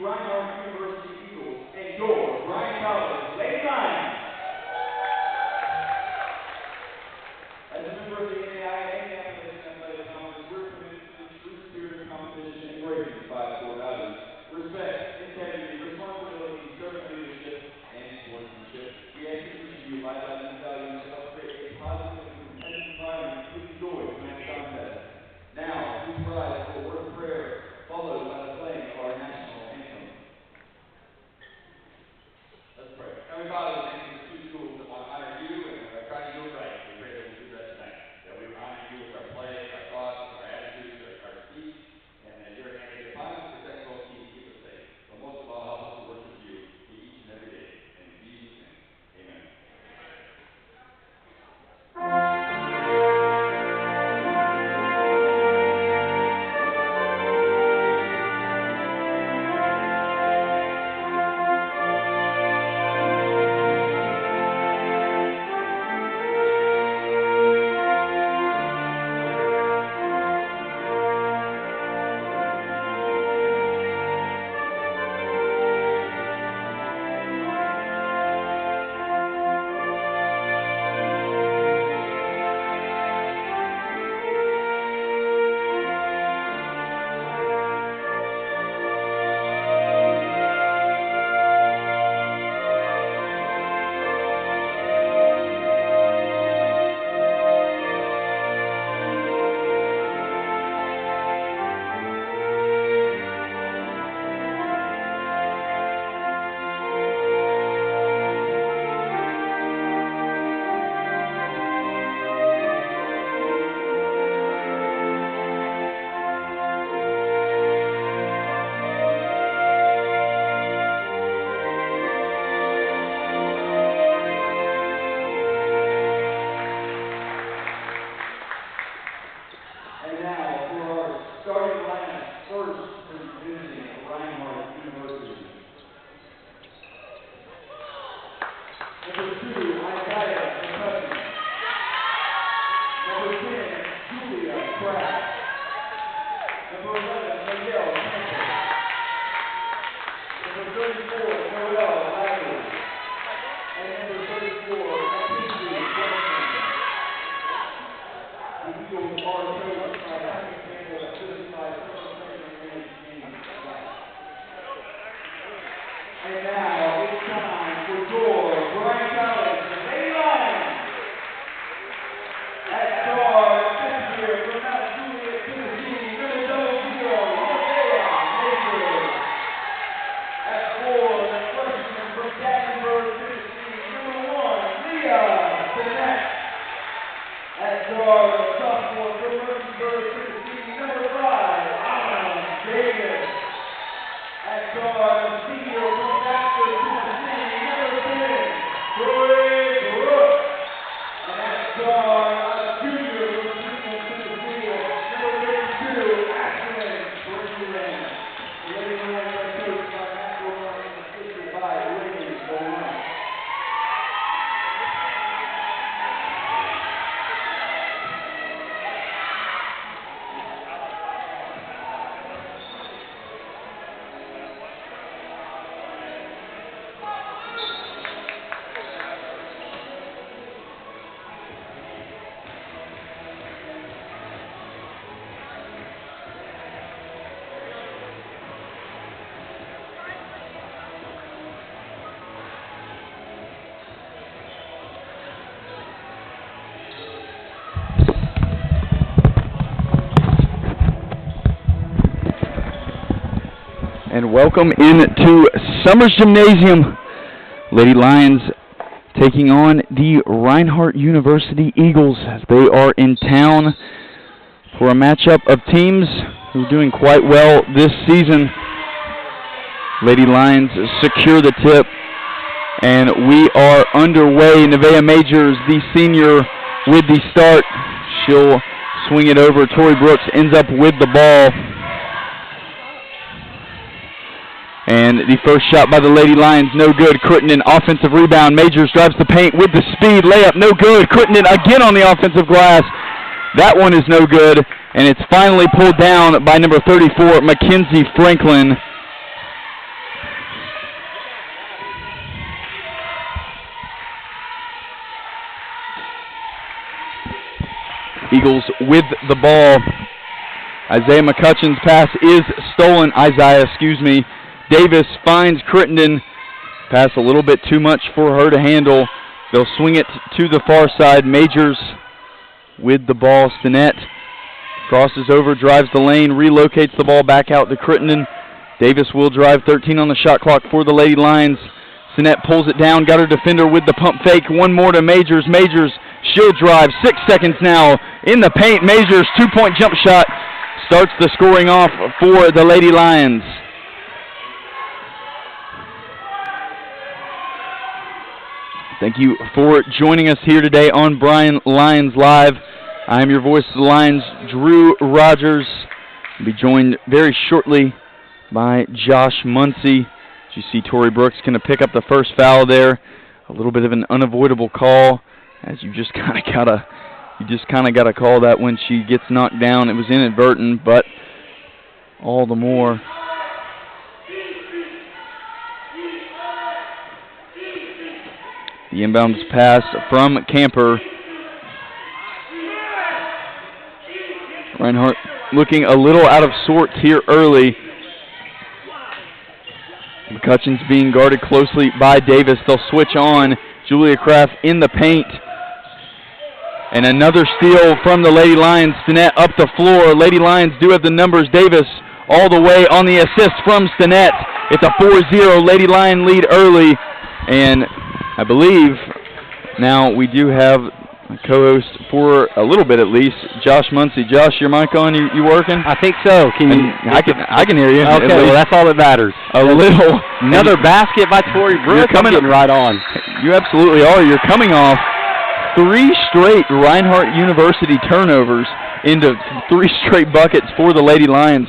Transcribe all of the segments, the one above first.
Reinhardt University Eagles and your Bryan College Lady Lions. As a member of the NAIA Athletic Conference, we're committed to the true spirit of competition and embracing 5 core values: respect, integrity, responsibility, servant leadership, and sportsmanship. We ask that each of you highlight these values to help create a positive and competitive environment to enjoy tonight's contest. Now, please rise for a word of prayer, followed by the playing of our national anthem. Let's pray. Heavenly Father, thank you for 2 schools that want to honor you and are trying to do it right. We pray that we do that tonight. That we honor you with our play, our thoughts, our attitudes, our speech, and that your hand be upon us, protect both teams, keep us safe. But most of all, help us to worship you each and every day. And in Jesus' name, amen. And now for our starting lineup, first visiting Reinhardt University. Number 2, Isaiah McCutcheon. Number 10, Julia Pratt. Number 11, Miguel Campbell. Number 34, Noel Riley. And number 34, Mackenzie Franklin. The Eagles are coached by Ryan Campbell, assisted by and now it's time for your Bryan College Lady Lions. At guard, this year from Mount Juliet, Tennessee, number 0, Rodea Major. At 4, the freshman from Gatlinburg, Tennessee, number 1, Leah Bennett. At guard, the sophomore from Murfreesboro, Tennessee, number 5, Anna Davis. At guard, the senior from Baxter, Tennessee, number 10, Joey Brooks. And at guard, a junior from Cleveland, Tennessee, number 32, Ashlyn Bryan. The Lady Lions are coached by Matt Ryan and assisted by Lady Ryan. And welcome into Summers Gymnasium. Lady Lions taking on the Reinhardt University Eagles as they are in town for a matchup of teams who are doing quite well this season. Lady Lions secure the tip, and we are underway. Nevaeh Majors, the senior, with the start. She'll swing it over. Tori Brooks ends up with the ball. And the first shot by the Lady Lions, no good. Crittenden, offensive rebound. Majors drives the paint with the speed. Layup, no good. Crittenden again on the offensive glass. That one is no good. And it's finally pulled down by number 34, Mackenzie Franklin. Eagles with the ball. Isaiah McCutcheon's pass is stolen. Davis finds Crittenden. Pass a little bit too much for her to handle. They'll swing it to the far side. Majors with the ball. Stinnett crosses over, drives the lane, relocates the ball back out to Crittenden. Davis will drive, 13 on the shot clock for the Lady Lions. Stinnett pulls it down, got her defender with the pump fake. One more to Majors. Majors, she'll drive. 6 seconds now in the paint. Majors, two-point jump shot starts the scoring off for the Lady Lions. Thank you for joining us here today on Bryan Lions Live. I am your voice of the Lions, Drew Rogers. I'll be joined very shortly by Josh Muncy. As you see, Tori Brooks going to pick up the first foul there. A little bit of an unavoidable call, as you just kind of gotta call that when she gets knocked down. It was inadvertent, but all the more. The inbounds pass from Camper. Reinhardt looking a little out of sorts here early. McCutcheon's being guarded closely by Davis. They'll switch on. Julia Kraft in the paint. And another steal from the Lady Lions. Stinnett up the floor. Lady Lions do have the numbers. Davis all the way on the assist from Stinnett. It's a 4-0 Lady Lion lead early. And I believe now we do have a co-host for a little bit at least, Josh Muncy. Josh, your mic on? You working? I think so. Can you? I can hear you. Okay, well that's all that matters. Another basket by Tori Brooks. You're coming right on. You absolutely are. You're coming off 3 straight Reinhardt University turnovers into 3 straight buckets for the Lady Lions.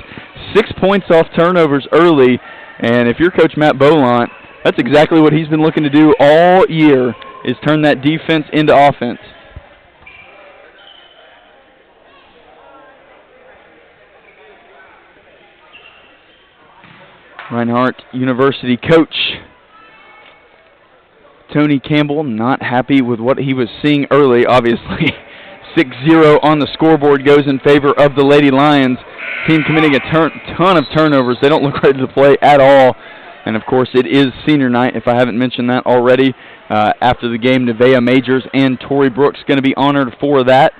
6 points off turnovers early, and if you're Coach Matt Bolant, that's exactly what he's been looking to do all year, is turn that defense into offense. Reinhardt University coach Tony Campbell not happy with what he was seeing early, obviously. 6-0 on the scoreboard goes in favor of the Lady Lions. Team committing a ton of turnovers. They don't look ready to play at all. And, of course, it is senior night, if I haven't mentioned that already. After the game, Nevaeh Majors and Tori Brooks going to be honored for that.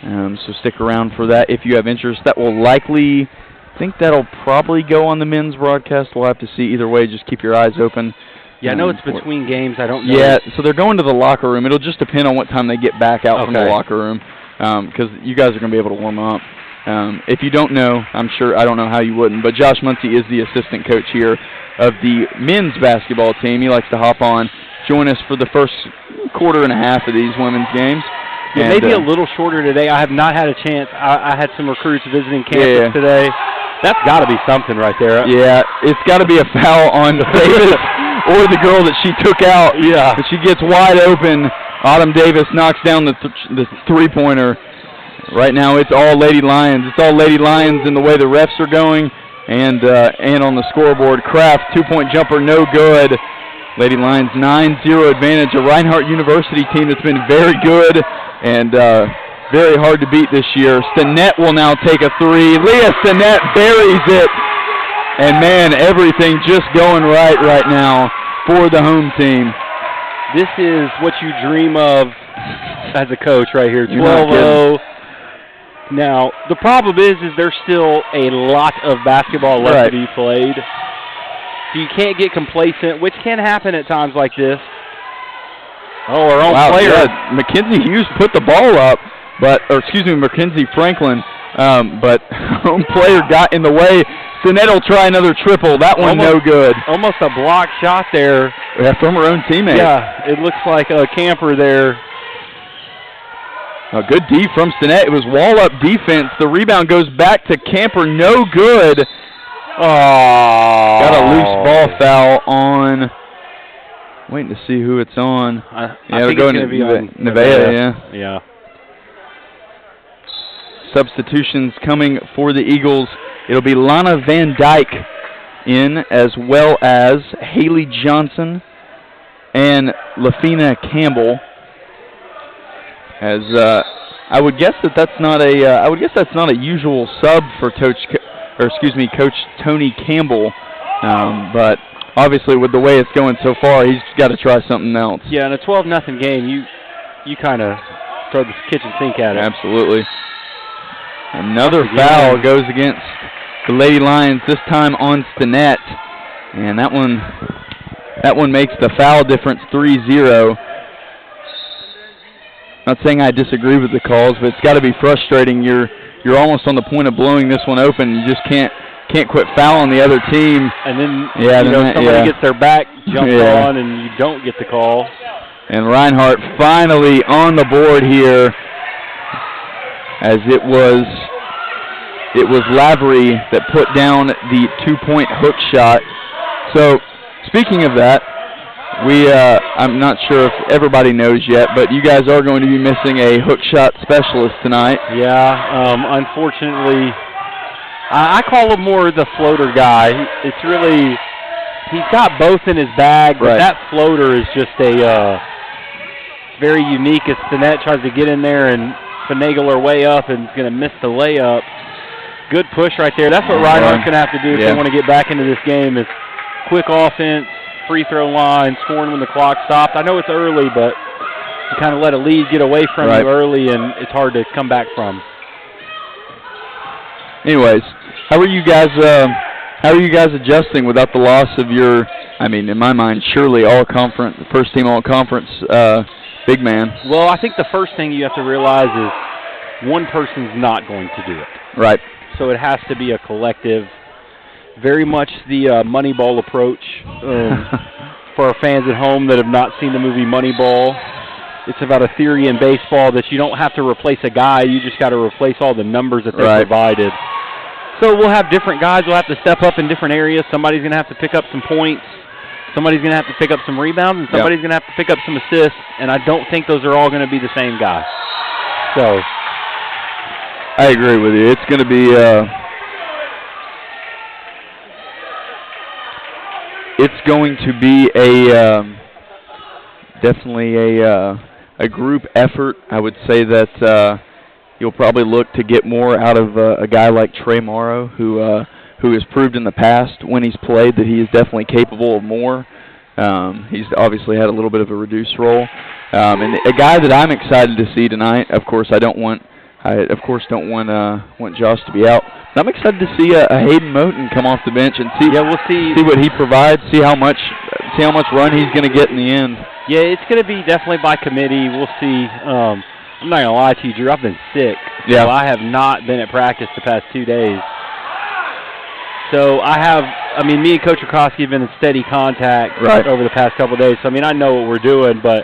So stick around for that if you have interest. That will likely, I think that'll probably go on the men's broadcast. We'll have to see either way. Just keep your eyes open. Yeah, I know it's between games. I don't know. Yeah, so they're going to the locker room. It'll just depend on what time they get back out from the locker room, because you guys are going to be able to warm up. If you don't know, I'm sure, I don't know how you wouldn't, but Josh Muncy is the assistant coach here of the men's basketball team. He likes to hop on, join us for the first quarter and a half of these women's games. Yeah, maybe a little shorter today. I have not had a chance. I had some recruits visiting campus today. That's got to be something right there. Yeah, it's got to be a foul on Davis or the girl that she took out. Yeah. She gets wide open. Autumn Davis knocks down the three-pointer. Right now it's all Lady Lions. It's all Lady Lions in the way the refs are going and on the scoreboard. Kraft, two-point jumper, no good. Lady Lions 9-0 advantage. A Reinhardt University team that's been very good and very hard to beat this year. Stinnett will now take a three. Leah Stinnett buries it. And, man, everything just going right now for the home team. This is what you dream of as a coach right here, 12-0. Now, the problem is there's still a lot of basketball left to be played. So you can't get complacent, which can happen at times like this. Oh, our own player. Yeah. Mackenzie Hughes put the ball up, Mackenzie Franklin, but our own player got in the way. Stinnett will try another triple. That one no good. Almost a block shot there. Yeah, from her own teammate. Yeah, it looks like a camper there. A good D from Stinnett. It was wall-up defense. The rebound goes back to Camper. No good. Oh. Got a loose ball foul on. Waiting to see who it's on. I think it's going to be on Nevaeh, yeah. Substitutions coming for the Eagles. It'll be Lana Van Dyke in, as well as Haley Johnson and LaFina Campbell. As I would guess that's not a. I would guess that's not a usual sub for Coach Tony Campbell. But obviously, with the way it's going so far, he's got to try something else. Yeah, in a 12-0 game, you kind of throw the kitchen sink at it. Absolutely. Another foul goes against the Lady Lions. This time on Stinnett, and that one makes the foul difference 3-0. Not saying I disagree with the calls, but it's got to be frustrating. You're almost on the point of blowing this one open. You just can't quit fouling the other team. And then somebody gets their back jumped on, and you don't get the call. And Reinhardt finally on the board here, as it was Lavery that put down the 2-point hook shot. So speaking of that, I'm not sure if everybody knows yet, but you guys are going to be missing a hook shot specialist tonight. Yeah, unfortunately, I call him more the floater guy. It's really, he's got both in his bag, but that floater is just a very unique. As Stinnett tries to get in there and finagle her way up and is going to miss the layup. Good push right there. That's what Reinhardt's going to have to do if they want to get back into this game, is quick offense, free throw line, scoring when the clock stopped. I know it's early, but you kind of let a lead get away from you early, and it's hard to come back from. Anyways, how are you guys adjusting without the loss of your, I mean, in my mind, surely all-conference, first-team all-conference big man? Well, I think the first thing you have to realize is one person's not going to do it. Right. So it has to be a collective. Very much the Moneyball approach for our fans at home that have not seen the movie Moneyball. It's about a theory in baseball that you don't have to replace a guy, you just got to replace all the numbers that they provided. So we'll have different guys will have to step up in different areas. Somebody's going to have to pick up some points. Somebody's going to have to pick up some rebounds, and somebody's going to have to pick up some assists, and I don't think those are all going to be the same guy. So I agree with you. It's going to be definitely a group effort. I would say that you'll probably look to get more out of a guy like Trey Morrow, who has proved in the past when he's played that he is definitely capable of more. He's obviously had a little bit of a reduced role. And a guy that I'm excited to see tonight, of course, I don't want Josh to be out. But I'm excited to see a Hayden Moten come off the bench and see. Yeah, we'll see what he provides. See how much run he's going to get in the end. Yeah, it's going to be definitely by committee. We'll see. I'm not going to lie to you, Drew. I've been sick. Yeah. So I have not been at practice the past 2 days. So me and Coach Rakowski have been in steady contact over the past couple of days. So, I know what we're doing, but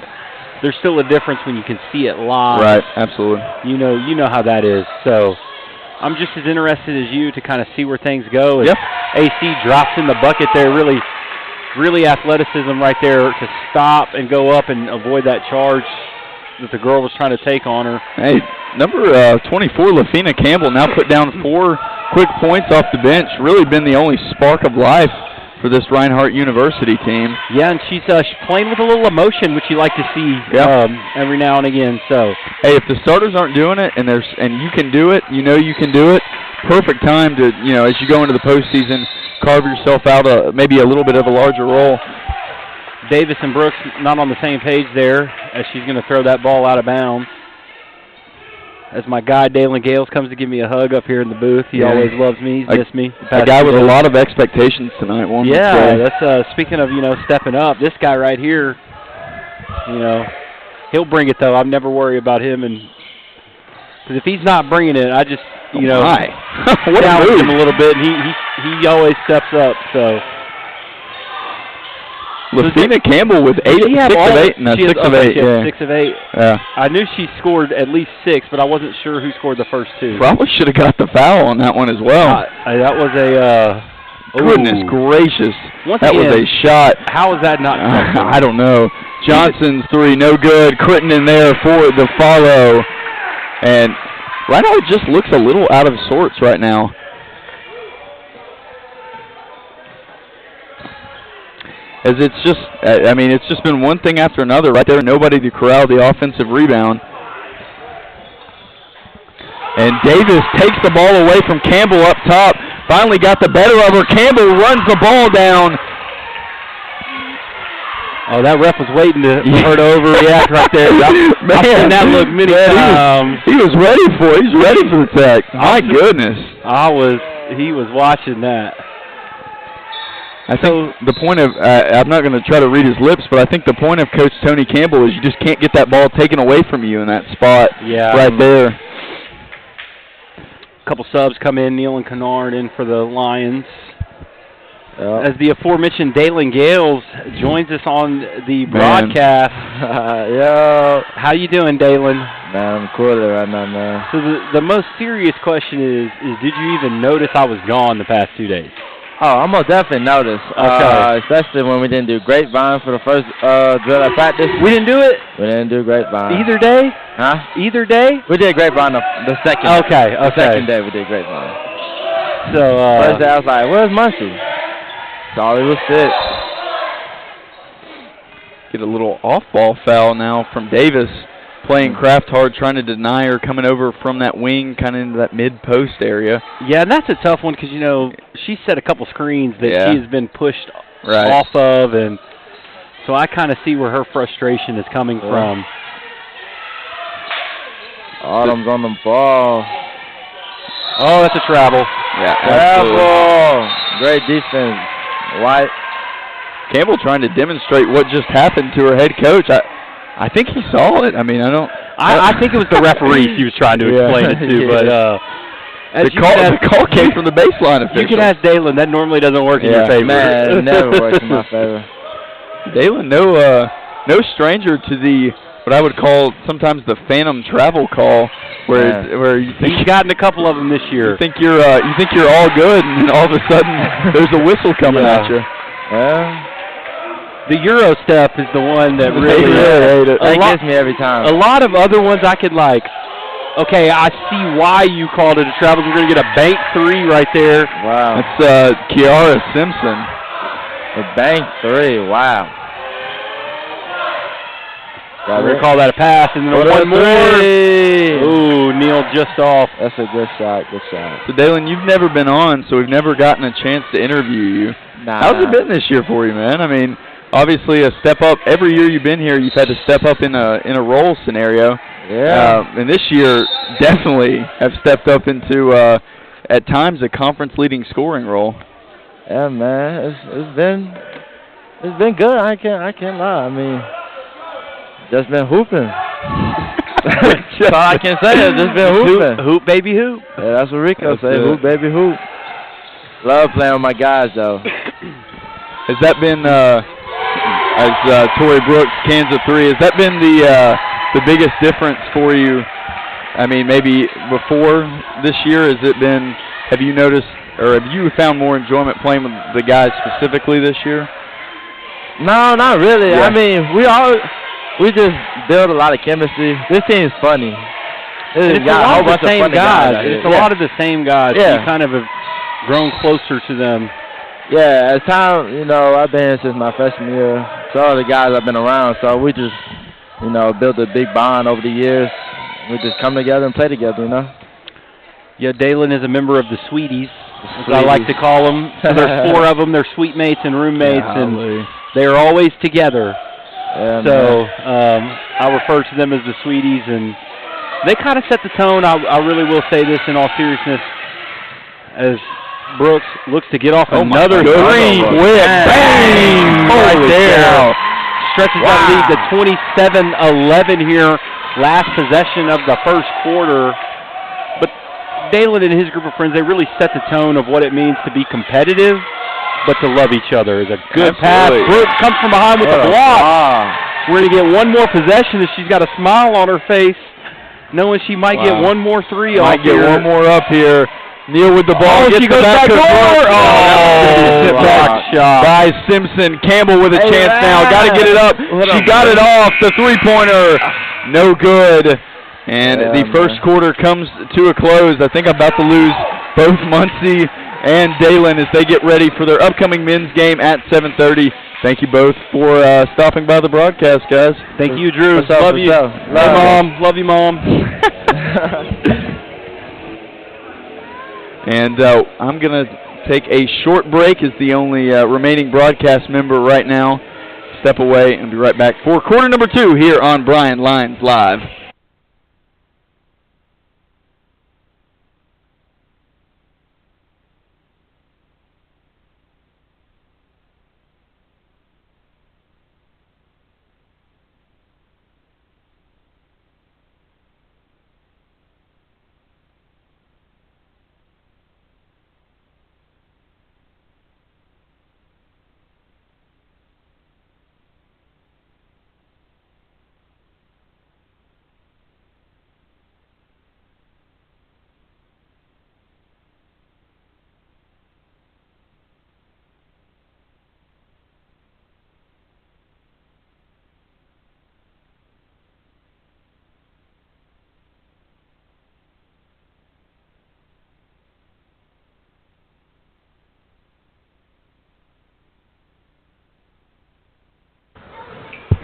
there's still a difference when you can see it live. Right, absolutely. You know how that is. So I'm just as interested as you to kind of see where things go. And AC drops in the bucket there, really athleticism right there to stop and go up and avoid that charge that the girl was trying to take on her. Hey, number 24, Lafina Campbell, now put down 4 quick points off the bench. Really been the only spark of life for this Reinhardt University team. Yeah, and she's playing with a little emotion, which you like to see every now and again. So, hey, if the starters aren't doing it and you can do it, you can do it. Perfect time to as you go into the postseason, carve yourself out maybe a little bit of a larger role. Davis and Brooks not on the same page there, as she's going to throw that ball out of bounds. As my guy Dalen Gales comes to give me a hug up here in the booth. He always loves me. He's missed me. A guy with a lot of expectations tonight. That's speaking of stepping up. This guy right here, he'll bring it though. I never worry about him, and because if he's not bringing it, I just challenge him a little bit. And he always steps up. So. Lafina Campbell with 6 of 8. No, 6 of 8. Yeah. 6 of 8. Yeah. I knew she scored at least 6, but I wasn't sure who scored the first 2. Probably should have got the foul on that one as well. That was a goodness gracious. That was a shot. How is that not? I don't know. Johnson's 3, no good. Crittenden there for the follow, and Reinhardt just looks a little out of sorts right now. As it's just been one thing after another right there. Nobody to corral the offensive rebound. And Davis takes the ball away from Campbell up top. Finally got the better of her. Campbell runs the ball down. Oh, that ref was waiting for her to overreact right there. I've seen that look many times. He was ready for it. He's ready for the tech. My goodness. He was watching that. I think the point of, I'm not going to try to read his lips, but I think the point of Coach Tony Campbell is you just can't get that ball taken away from you in that spot right there. A couple subs come in, Neal and Kennard in for the Lions. As the aforementioned Dalen Gales joins us on the broadcast. Yo. How you doing, Dalen? Man, I'm cooler right now, man. So the most serious question is did you even notice I was gone the past 2 days? Oh, I'm going to definitely notice. Okay. Especially when we didn't do Grapevine for the first drill at practice. We didn't do it? We didn't do Grapevine. Either day? Huh? Either day? We did Grapevine the second day. Okay. The second day we did Grapevine. So, first day I was like, where's Muncie? Thought he was sick. Get a little off-ball foul now from Davis. Playing Kraft hard, trying to deny her, coming over from that wing, kind of into that mid-post area. Yeah, and that's a tough one because, you know, she set a couple screens that she has been pushed off of, and so I kind of see where her frustration is coming from. Autumn's on the ball. Oh, that's a travel. Yeah, travel. Great defense. White. Campbell trying to demonstrate what just happened to her head coach. I think he saw it. I mean, I think it was the referee she was trying to explain it to, but the call came from the baseline official. You can ask Dalen. That normally doesn't work in your favor. Man, it never works in my favor. Dalen, no stranger to the what I would call sometimes the phantom travel call, where you think he's gotten a couple of them this year. You think you're all good, and then all of a sudden there's a whistle coming at you. Yeah. The Euro step is the one that really that gets me every time. A lot of other ones I could like. Okay, I see why you called it a travel. You're going to get a bank 3 right there. Wow. That's Kiara Simpson. A bank 3. Wow. We're going to call that a pass, and then one more. Ooh, Neal just off. That's a good shot. Good shot. So, Dalen, you've never been on, so we've never gotten a chance to interview you. Nah. How's it been this year for you, man? I mean, obviously a step up. Every year you've been here, you've had to step up in a role scenario. Yeah. And this year, definitely have stepped up into at times a conference-leading scoring role. Yeah, man. It's been good. I can't lie. I mean, just been hooping. That's all I can say. It's just been hooping. Hoop, baby, hoop. Yeah, that's what Rico say. Hoop, baby, hoop. Love playing with my guys, though. Has that been, as Torrey Brooks, Kansas 3, has that been the biggest difference for you? I mean, maybe before this year, have you noticed, or have you found more enjoyment playing with the guys specifically this year? No, not really. Yeah. I mean, we just build a lot of chemistry. This team's funny. It's a lot of the same guys. It's a lot of the same guys. Yeah. You kind of have grown closer to them. Yeah, as time, I've been here since my freshman year. So all the guys I've been around, so we just, built a big bond over the years. We just come together and play together, Yeah, Dalen is a member of the Sweeties, as I like to call them. So there's 4 of them. They're suite mates and roommates, and they're always together. Yeah, so I refer to them as the Sweeties, and they kind of set the tone. I really will say this in all seriousness, as Brooks looks to get off another 3. Quick bang! Right there. Stretches that lead to 27-11 here. Last possession of the first quarter. But Dalen and his group of friends, they really set the tone of what it means to be competitive, but to love each other. It's a good pass. Brooks comes from behind with the block. We're going to get one more possession, and she's got a smile on her face, knowing she might get one more 3 off here. Might get one more up here. Neal with the ball. She goes back door. Block shot by Simpson. Campbell with a chance now. Got to get it up. She got it off. The 3-pointer. No good. And the first quarter comes to a close. I think I'm about to lose both Muncie and Dalen as they get ready for their upcoming men's game at 7:30. Thank you both for stopping by the broadcast, guys. Thank you, Drew. Love you. Hey, Mom. Love you, Mom. And I'm going to take a short break as the only remaining broadcast member right now. Step away and be right back for quarter number 2 here on Bryan Lions Live.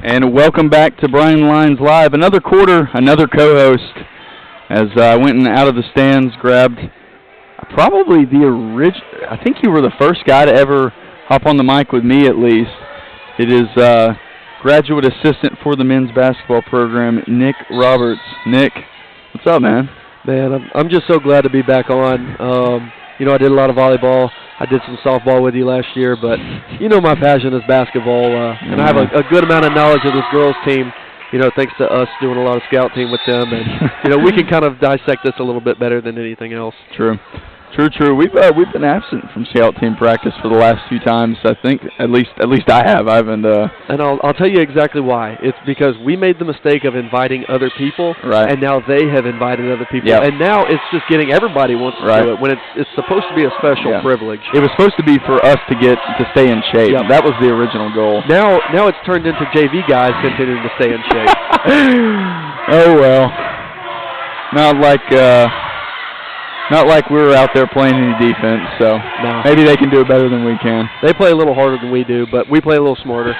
And welcome back to Bryan Lions Live. Another quarter, another co-host. As I went out of the stands, grabbed probably the original. I think you were the first guy to ever hop on the mic with me, at least. It is graduate assistant for the men's basketball program, Nick Roberts. Nick, what's up, man? Man, I'm just so glad to be back on. You know, I did a lot of volleyball. I did some softball with you last year, but you know my passion is basketball, and I have a good amount of knowledge of this girls' team, you know, thanks to us doing a lot of scout team with them, and, you know, we can kind of dissect this a little bit better than anything else. True. True. We've been absent from scout team practice for the last few times. I think at least I have. I haven't. And I'll tell you exactly why. It's because we made the mistake of inviting other people, right? And now they have invited other people, yep. And now it's just getting everybody wants to do it when it's supposed to be a special privilege. It was supposed to be for us to stay in shape. Yep. That was the original goal. Now it's turned into JV guys continuing to stay in shape. Oh well, not like we were out there playing any defense, so maybe they can do it better than we can. They play a little harder than we do, but we play a little smarter.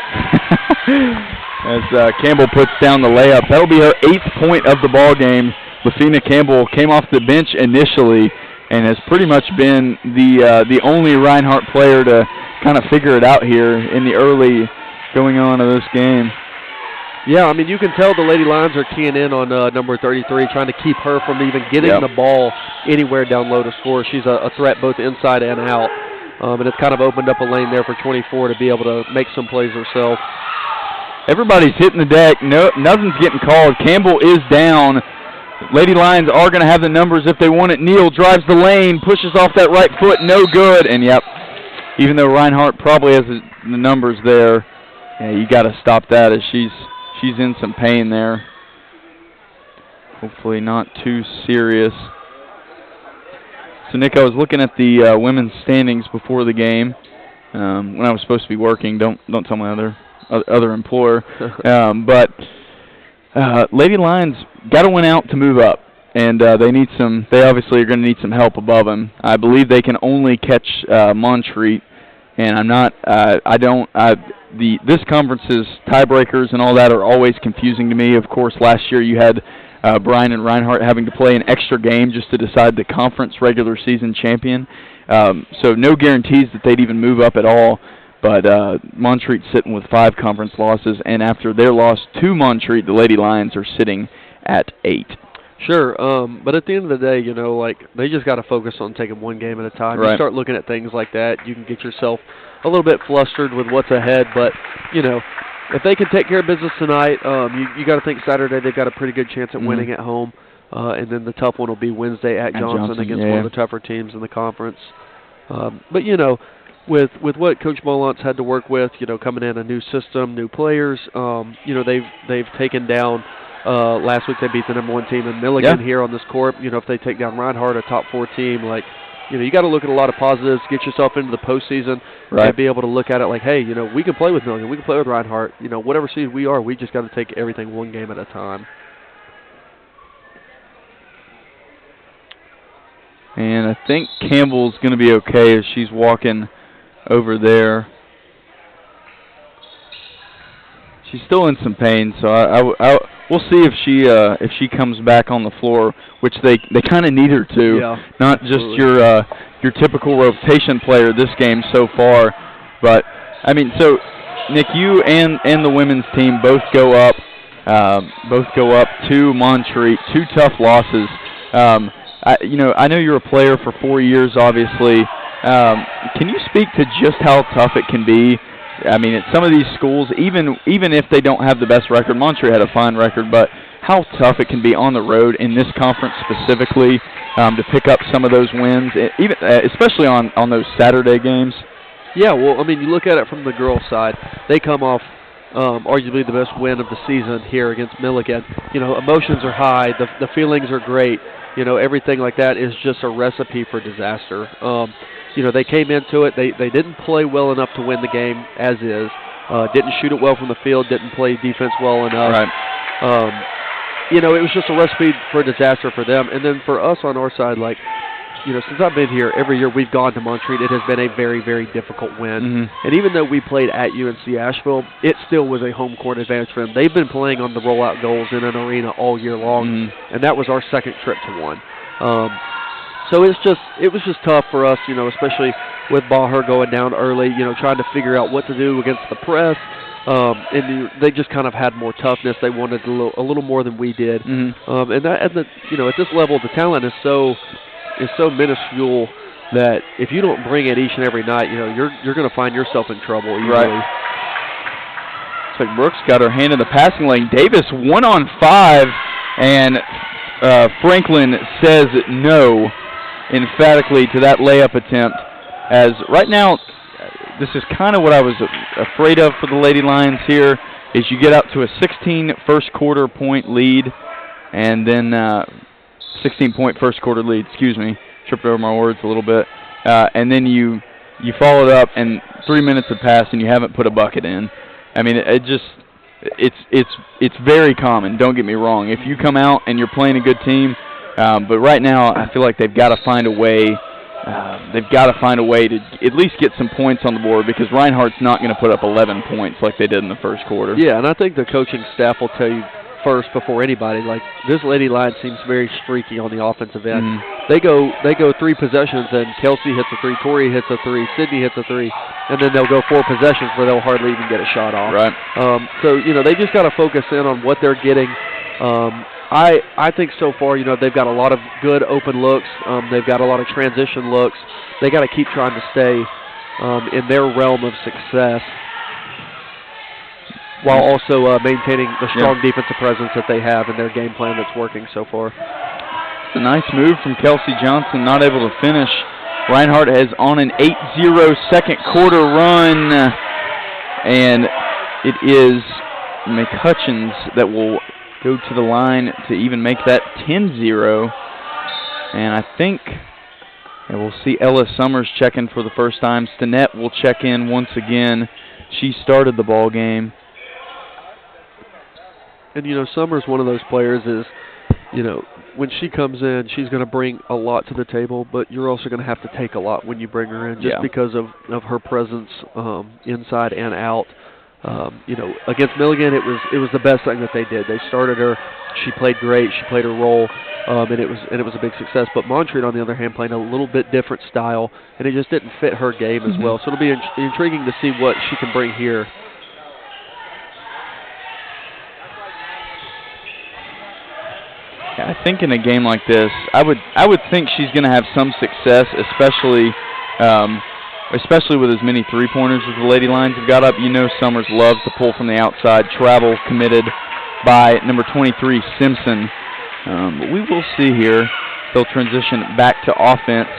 As Campbell puts down the layup. That'll be her 8th point of the ball game. Lafina Campbell came off the bench initially and has pretty much been the only Reinhardt player to kind of figure it out here in the early going on of this game. Yeah, I mean, you can tell the Lady Lions are keying in on number 33, trying to keep her from even getting the ball anywhere down low to score. She's a threat both inside and out, and it's kind of opened up a lane there for 24 to be able to make some plays herself. Everybody's hitting the deck. No, nothing's getting called. Campbell is down. Lady Lions are going to have the numbers if they want it. Neal drives the lane, pushes off that right foot, no good. And, even though Reinhardt probably has the numbers there, you got to stop that as she's in some pain there. Hopefully not too serious. So, Nick, I was looking at the women's standings before the game when I was supposed to be working. Don't tell my other employer. But Lady Lions got to win out to move up, and they obviously are going to need some help above them. I believe they can only catch Montreat, and this conference's tiebreakers and all that are always confusing to me. Of course, last year you had Bryan and Reinhardt having to play an extra game just to decide the conference regular season champion. So no guarantees that they'd even move up at all. But Montreat's sitting with 5 conference losses, and after their loss to Montreat, the Lady Lions are sitting at 8. Sure, but at the end of the day, they just got to focus on taking one game at a time. Right. You start looking at things like that, you can get yourself a little bit flustered with what's ahead. But, if they can take care of business tonight, you got to think Saturday they've got a pretty good chance at winning at home. And then the tough one will be Wednesday at Johnson against one of the tougher teams in the conference. But, with what Coach Mullant's had to work with, coming in a new system, new players, they've taken down. Last week they beat the #1 team in Milligan here on this court. If they take down Reinhardt, a top 4 team, you got to look at a lot of positives, get yourself into the postseason, and be able to look at it like, hey, we can play with Milligan, we can play with Reinhardt. Whatever seed we are, we just got to take everything one game at a time. And I think Campbell's going to be okay as she's walking over there. She's still in some pain, so we'll see if she comes back on the floor, which they kind of need her to. Yeah, not absolutely. just your typical rotation player this game so far, but I mean, so Nick, you and the women's team both go up to Montreat, 2 tough losses. I know you're a player for 4 years, obviously. Can you speak to just how tough it can be? I mean, at some of these schools, even if they don't have the best record, Montreat had a fine record, but how tough it can be on the road in this conference specifically to pick up some of those wins, even especially on those Saturday games. Yeah, well, I mean, you look at it from the girls' side. They come off arguably the best win of the season here against Milligan. You know, emotions are high. The feelings are great. You know, everything like that is just a recipe for disaster. You know, they came into it. They didn't play well enough to win the game as is. Didn't shoot it well from the field. Didn't play defense well enough. Right. You know, it was just a recipe for disaster for them. And then for us on our side, like, you know, since I've been here, every year we've gone to Montreat, it has been a very, very difficult win. Mm-hmm. And even though we played at UNC Asheville, it still was a home court advantage for them. They've been playing on the rollout goals in an arena all year long, and that was our second trip to one. So it was just tough for us, you know, especially with Baher going down early, you know, trying to figure out what to do against the press. And they just kind of had more toughness. They wanted a little more than we did. Mm-hmm. And that, you know, at this level, the talent is so minuscule that if you don't bring it each and every night, you know, you're going to find yourself in trouble usually. Right. Looks like Brooks got her hand in the passing lane. Davis 1-on-5, and Franklin says no emphatically to that layup attempt. As right now, this is kind of what I was afraid of for the Lady Lions here, is you get out to a 16 first quarter point lead, and then 16-point first quarter lead, excuse me, tripped over my words a little bit, and then you followed up, and 3 minutes have passed, and you haven't put a bucket in. I mean, it's very common, don't get me wrong, if you come out and you're playing a good team, but right now I feel like they've got to find a way. They've got to find a way to at least get some points on the board, because Reinhardt's not going to put up 11 points like they did in the first quarter. Yeah, and I think the coaching staff will tell you first before anybody, like, this Lady Line seems very streaky on the offensive end. They go 3 possessions, and Kelsey hits a 3, Tori hits a 3, Sydney hits a 3, and then they'll go 4 possessions where they'll hardly even get a shot off. Right. So, you know, they just got to focus in on what they're getting. I think so far, you know, they've got a lot of good open looks. They've got a lot of transition looks. They got to keep trying to stay in their realm of success, while also maintaining the strong defensive presence that they have in their game plan that's working so far. It's a nice move from Kelsey Johnson, not able to finish. Reinhardt has on an 8-0 second quarter run, and it is McCutcheons that will go to the line to even make that 10-0. And I think we'll see Ella Summers check in for the first time. Stinnett will check in once again. She started the ball game. And, you know, Summers, one of those players is, you know, when she comes in, she's going to bring a lot to the table, but you're also going to have to take a lot when you bring her in, just because of her presence inside and out. You know, against Milligan, it was the best thing that they did. They started her. She played great. She played her role, and it was a big success. But Montreat, on the other hand, played a little bit different style, and it just didn't fit her game as well. So it'll be intriguing to see what she can bring here. I think in a game like this, I would think she's going to have some success, especially with as many three-pointers as the Lady Lions have got up. You know Summers loves to pull from the outside. Travel committed by number 23, Simpson. But we will see here. They'll transition back to offense.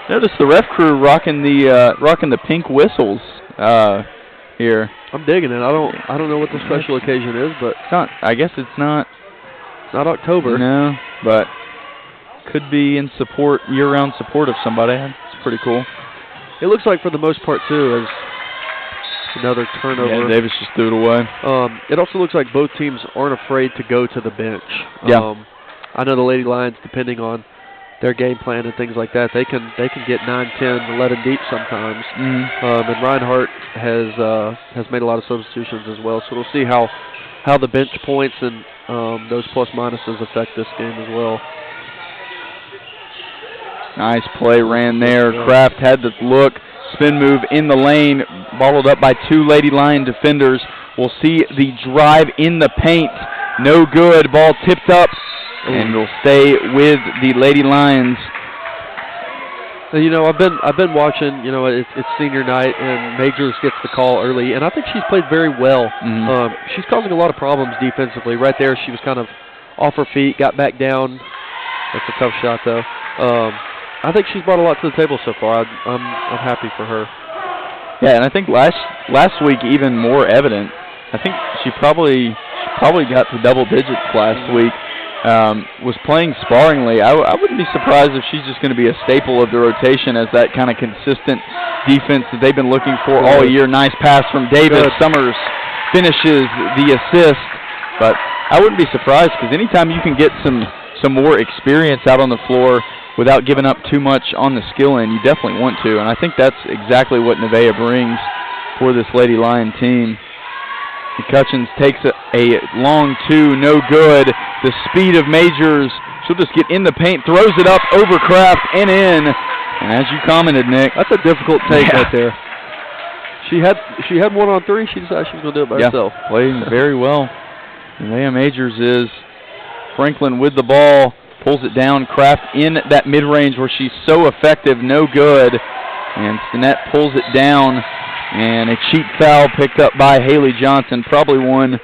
Notice the ref crew rocking the pink whistles here. I'm digging it. I don't know what the special occasion is, but it's not. I guess it's not. It's not October. No, but could be in support, year-round support of somebody. It's pretty cool. It looks like for the most part, too, as another turnover. Yeah, Davis just threw it away. It also looks like both teams aren't afraid to go to the bench. Yeah. I know the Lady Lions, depending on their game plan and things like that, they can get 9, 10, 11 deep sometimes. And Reinhardt has made a lot of substitutions as well. So we'll see how the bench points and those plus-minuses affect this game as well. Nice play ran there. Kraft had the look. Spin move in the lane. Bottled up by 2 Lady Lion defenders. We'll see the drive in the paint. No good. Ball tipped up. And will stay with the Lady Lions. You know, I've been watching. You know, it's senior night, and Majors gets the call early, and I think she's played very well. She's causing a lot of problems defensively. Right there, she was kind of off her feet, got back down. That's a tough shot, though. I think she's brought a lot to the table so far. I'm happy for her. Yeah, and I think last week even more evident. I think she probably got to double digits last week. Was playing sparingly. I wouldn't be surprised if she's just going to be a staple of the rotation as that kind of consistent defense that they've been looking for all year. Nice pass from David. Summers finishes the assist. But I wouldn't be surprised because anytime you can get some more experience out on the floor without giving up too much on the skill end, you definitely want to. And I think that's exactly what Nevaeh brings for this Lady Lion team. McCutcheons takes a long 2, no good. The speed of Majors, she'll just get in the paint, throws it up over Kraft and in. And as you commented, Nick, that's a difficult take right there. She had 1 on 3. She decided she was going to do it by herself. Playing very well. Leah Majors is. Franklin with the ball, pulls it down. Kraft in that mid-range where she's so effective, no good. And Stinnett pulls it down. And a cheap foul picked up by Haley Johnson, probably one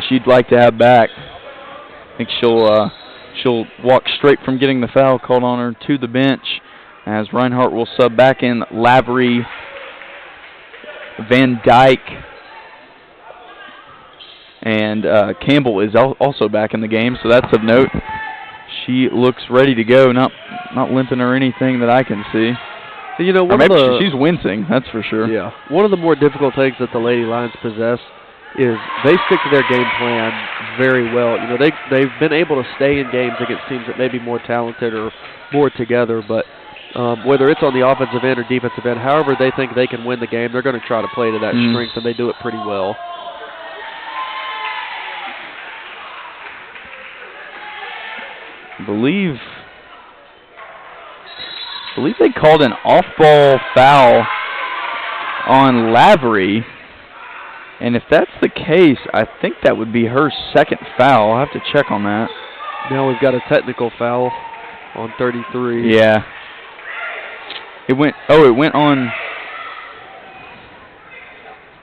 she'd like to have back. I think she'll walk straight from getting the foul called on her to the bench as Reinhardt will sub back in Lavery, Van Dyke, and Campbell is also back in the game, so that's of note. She looks ready to go, not limping or anything that I can see. You know, she's wincing, that's for sure. Yeah. One of the more difficult things that the Lady Lions possess is they stick to their game plan very well. You know, they've been able to stay in games against teams that may be more talented or more together, but whether it's on the offensive end or defensive end, however they think they can win the game, they're going to try to play to that strength, and they do it pretty well. I believe they called an off-ball foul on Lavery, and if that's the case, I think that would be her second foul. I'll have to check on that. Now we've got a technical foul on 33. Yeah. It went on.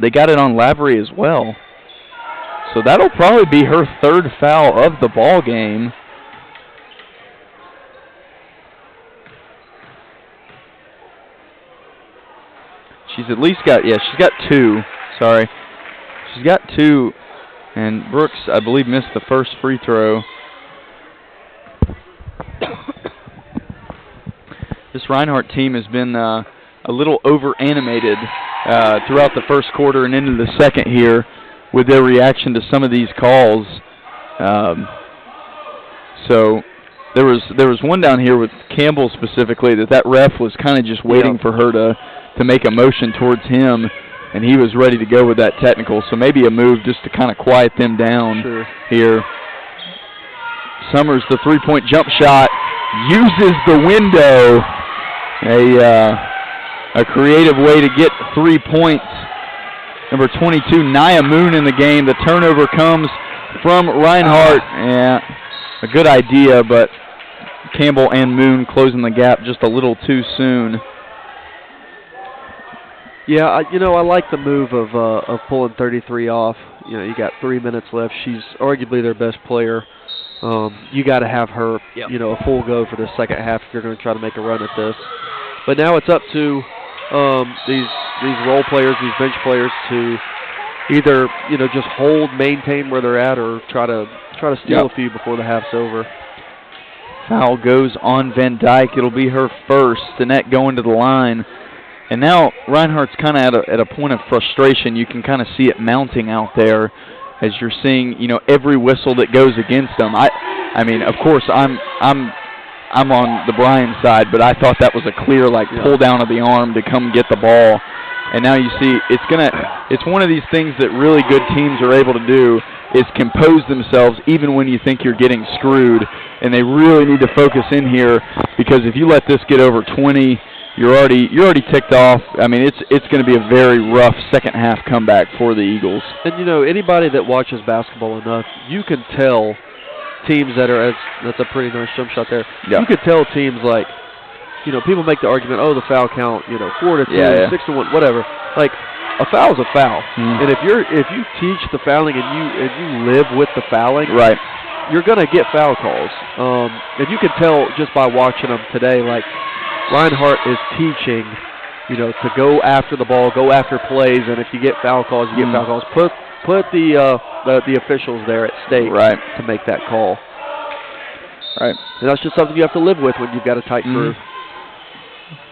They got it on Lavery as well. So that'll probably be her third foul of the ball game. She's at least got, she's got 2. Sorry. She's got 2, and Brooks, I believe, missed the first free throw. This Reinhardt team has been a little over-animated throughout the first quarter and into the second here with their reaction to some of these calls. So there was one down here with Campbell specifically that ref was kind of just waiting for her to make a motion towards him, and he was ready to go with that technical. So maybe a move just to kind of quiet them down here. Summers, the three-point jump shot, uses the window. A creative way to get 3 points. Number 22, Nia Moon in the game. The turnover comes from Reinhardt. A good idea, but Campbell and Moon closing the gap just a little too soon. Yeah, I like the move of pulling 33 off. You know, you got 3 minutes left. She's arguably their best player. You got to have her, a full go for the second half if you're going to try to make a run at this. But now it's up to these role players, these bench players, to either just hold, maintain where they're at, or try to steal a few before the half's over. Foul goes on Van Dyke. It'll be her first. Stinnett going to the line. And now Reinhardt's kind of at a point of frustration. You can kind of see it mounting out there as you're seeing, every whistle that goes against them. I mean, of course, I'm on the Bryan side, but I thought that was a clear pull down of the arm to come get the ball. And now you see it's one of these things that really good teams are able to do is compose themselves even when you think you're getting screwed. And they really need to focus in here because if you let this get over 20, you're already ticked off. I mean, it's going to be a very rough second half comeback for the Eagles. And anybody that watches basketball enough, you can tell teams that are that's a pretty nice jump shot there. Yeah. You could tell teams like, people make the argument, oh, the foul count, 4-2, 6-1, whatever. Like, a foul is a foul. And if you teach the fouling and you live with the fouling, right, you're gonna get foul calls. And you can tell just by watching them today, like Reinhardt is teaching, to go after the ball, go after plays, and if you get foul calls, you get foul calls. Put the officials there at stake to make that call. Right. And that's just something you have to live with when you've got a tight crew.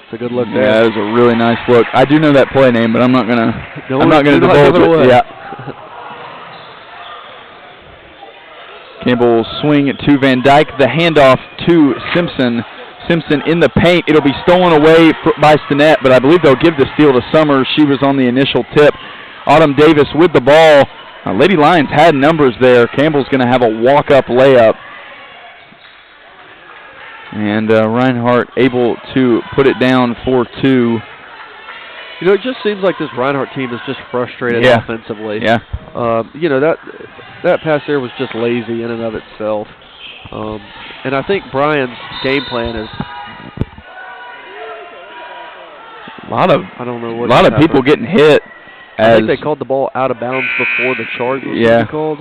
It's a good look there. Yeah, that is a really nice look. I do know that play name, but I'm not gonna divulge it. Yeah. Campbell will swing it to Van Dyke. The handoff to Simpson. Simpson in the paint. It'll be stolen away by Stinnett, but I believe they'll give the steal to Summers. She was on the initial tip. Autumn Davis with the ball. Lady Lions had numbers there. Campbell's going to have a walk-up layup. And Reinhardt able to put it down for 2. It just seems like this Reinhardt team is just frustrated offensively. Yeah. That pass there was just lazy in and of itself. And I think Bryan's game plan is a lot of people getting hit. I think they called the ball out of bounds before the charge was called.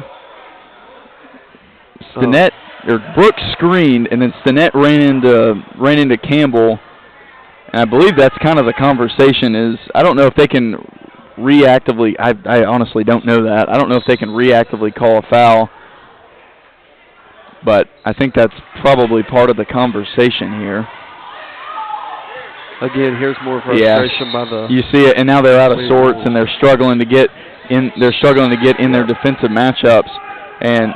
Stinnett or Brooks screened, and then Stinnett ran into Campbell. And I believe that's kind of the conversation. Is I don't know if they can reactively. I honestly don't know that. I don't know if they can reactively call a foul. But I think that's probably part of the conversation here. Again, here's more frustration by the. You see it, and now they're out of sorts, and they're struggling to get in. They're struggling to get in their defensive matchups, and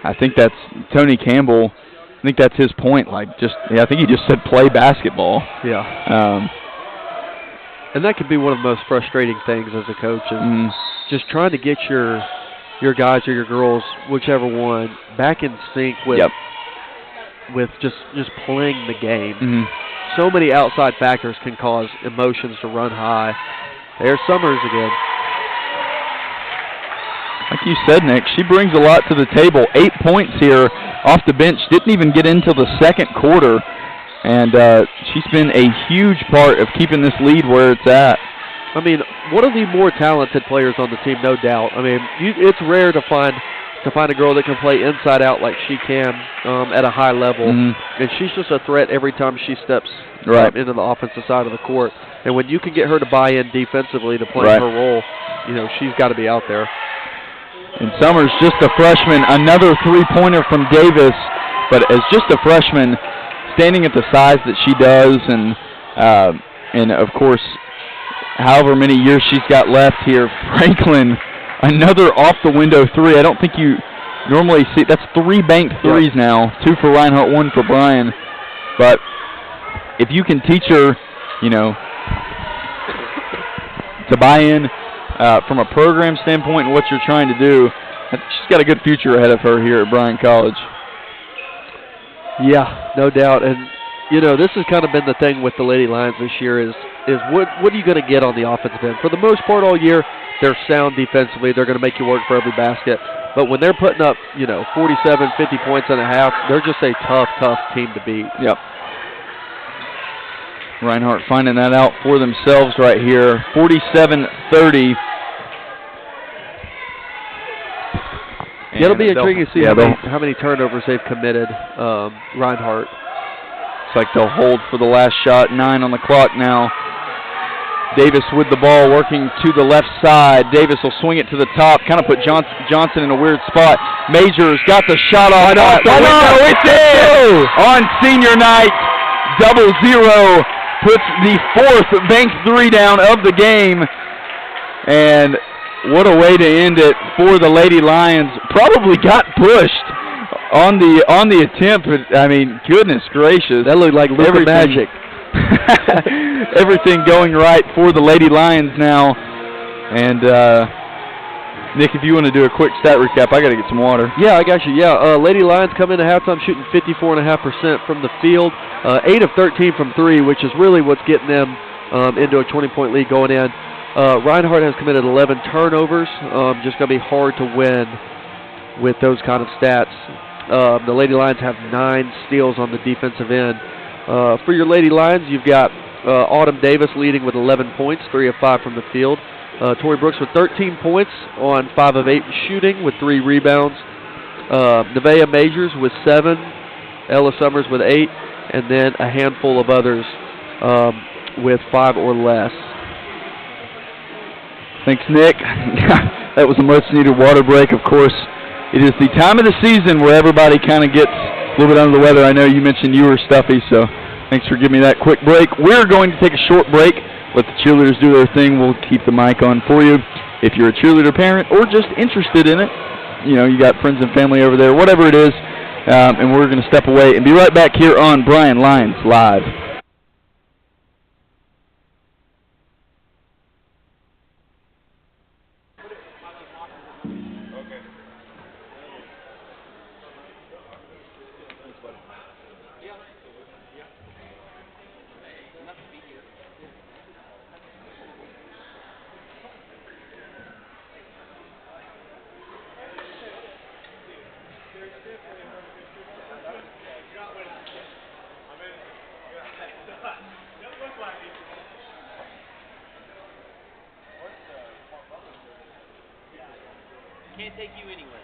I think that's Tony Campbell. I think that's his point. I think he just said play basketball. Yeah. And that could be one of the most frustrating things as a coach is just trying to get your guys or your girls, whichever one, back in sync with just playing the game. So many outside factors can cause emotions to run high. There's Summers again. Like you said, Nick, she brings a lot to the table. 8 points here off the bench. Didn't even get into the second quarter. And she's been a huge part of keeping this lead where it's at. I mean, one of the more talented players on the team, no doubt. I mean, it's rare to find a girl that can play inside out like she can at a high level. And she's just a threat every time she steps into the offensive side of the court. And when you can get her to buy in defensively to play her role, she's got to be out there. And Summers, just a freshman, another three-pointer from Davis, but as just a freshman, standing at the size that she does, and of course, however many years she's got left here, Franklin, another off-the-window 3. I don't think you normally see. That's 3 banked threes now, 2 for Reinhardt, 1 for Bryan. But if you can teach her, to buy in from a program standpoint and what you're trying to do, she's got a good future ahead of her here at Bryan College. Yeah, no doubt. And, this has kind of been the thing with the Lady Lions this year is what are you going to get on the offensive end? For the most part all year, they're sound defensively. They're going to make you work for every basket. But when they're putting up, 47, 50 points and a half, they're just a tough, tough team to beat. Yep. Reinhardt finding that out for themselves right here. 47-30. Yeah, it'll be intriguing to see how many turnovers they've committed, Reinhardt. It's like they'll hold for the last shot. 9 on the clock now. Davis with the ball working to the left side. Davis will swing it to the top, kind of put Johnson in a weird spot. Majors got the shot off. It's in! On senior night, 0-0 puts the 4th banked 3 down of the game. And what a way to end it for the Lady Lions. Probably got pushed on the attempt. But, I mean, goodness gracious. That looked like Luka magic. everything going right for the Lady Lions now. And Nick, if you want to do a quick stat recap, I got to get some water. Yeah, I got you. Yeah, Lady Lions come into halftime shooting 54.5% from the field, 8 of 13 from 3, which is really what's getting them into a 20-point lead going in. Reinhardt has committed 11 turnovers. Just going to be hard to win with those kind of stats. The Lady Lions have 9 steals on the defensive end. For your Lady Lions, you've got Autumn Davis leading with 11 points, 3 of 5 from the field. Tori Brooks with 13 points on 5 of 8 shooting with 3 rebounds. Nevaeh Majors with 7. Ella Summers with 8. And then a handful of others with 5 or less. Thanks, Nick. That was a much-needed water break. Of course, it is the time of the season where everybody kind of gets a little bit under the weather. I know you mentioned you were stuffy, so thanks for giving me that quick break. We're going to take a short break. Let the cheerleaders do their thing. We'll keep the mic on for you. If you're a cheerleader parent or just interested in it, you know, you got friends and family over there, whatever it is, and we're going to step away and be right back here on Bryan Lions Live. Can't take you anywhere.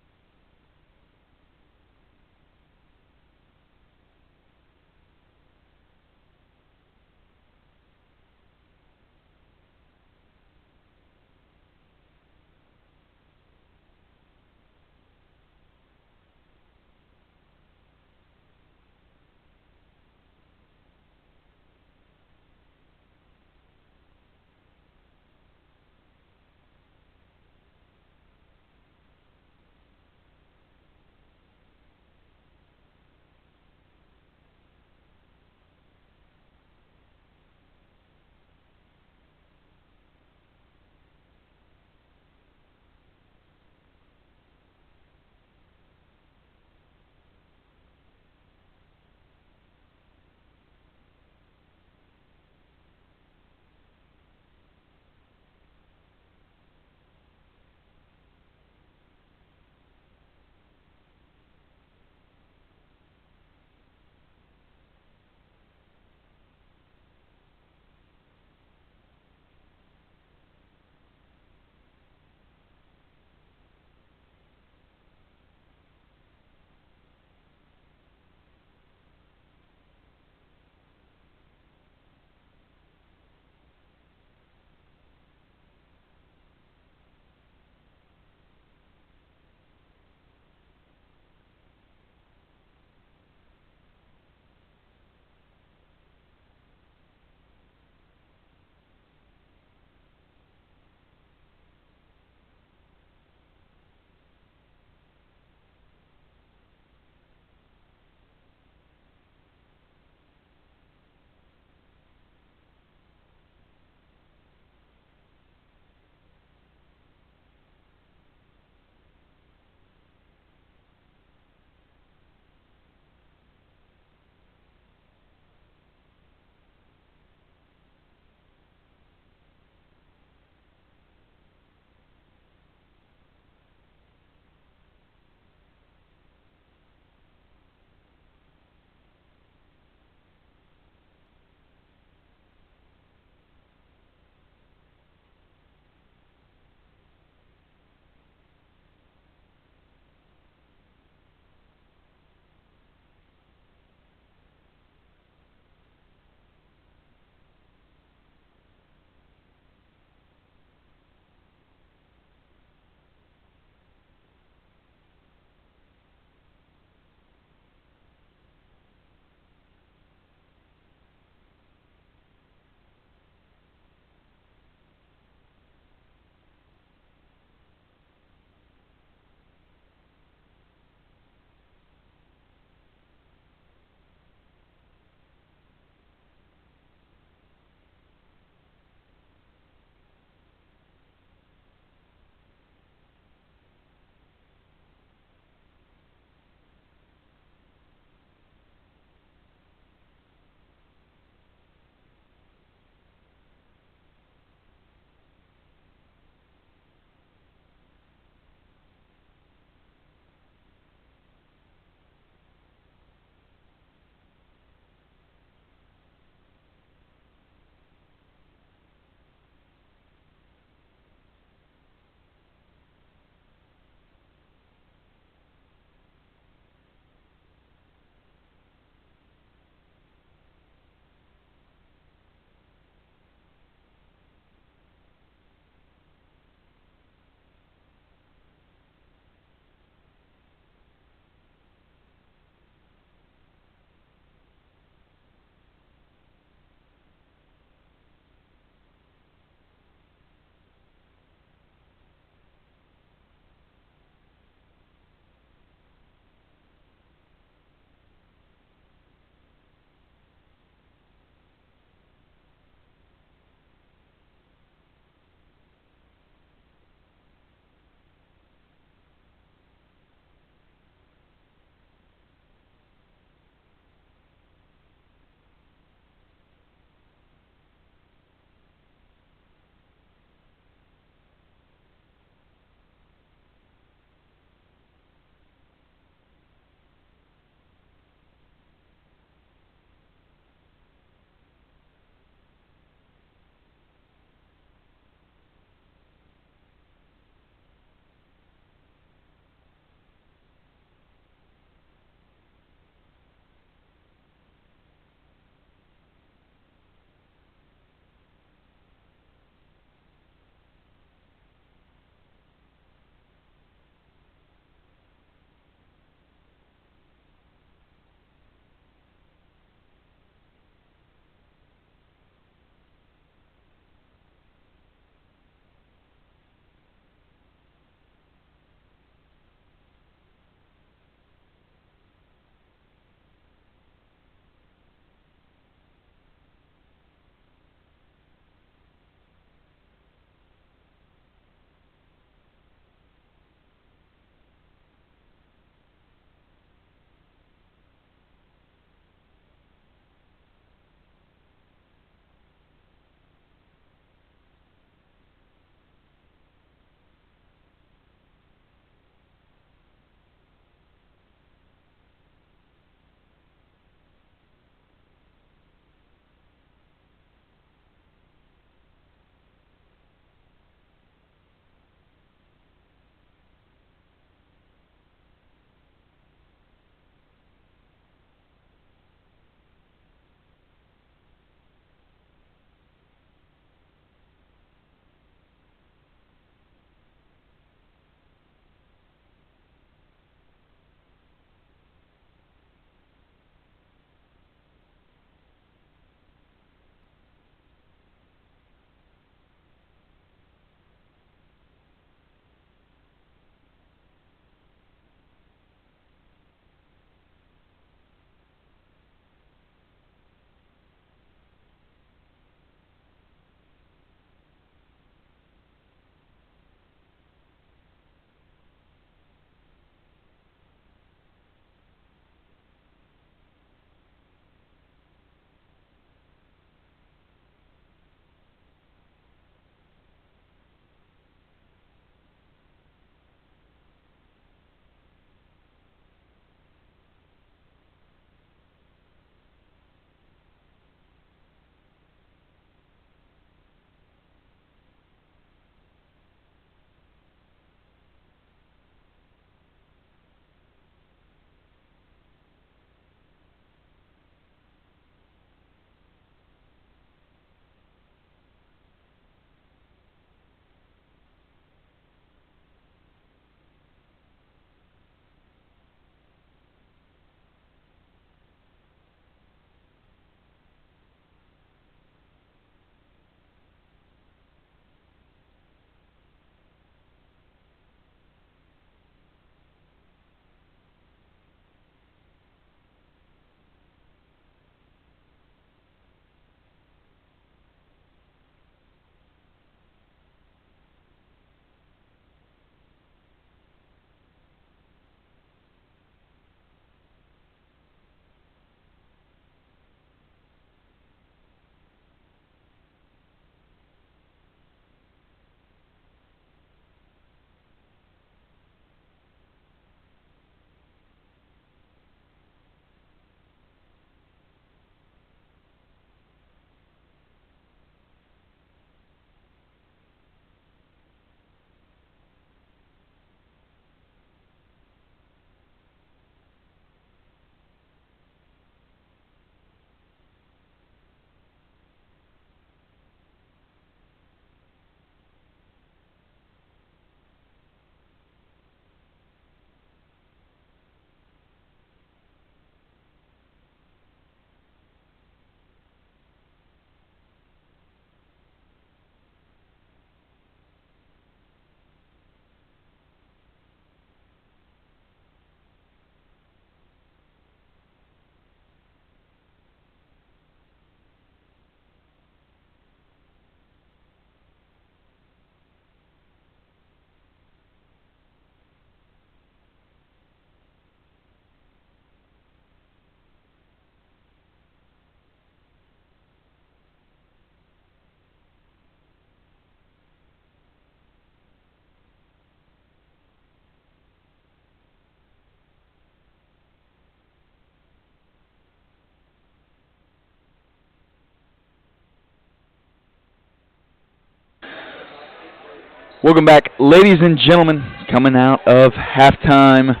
Welcome back, ladies and gentlemen. Coming out of halftime,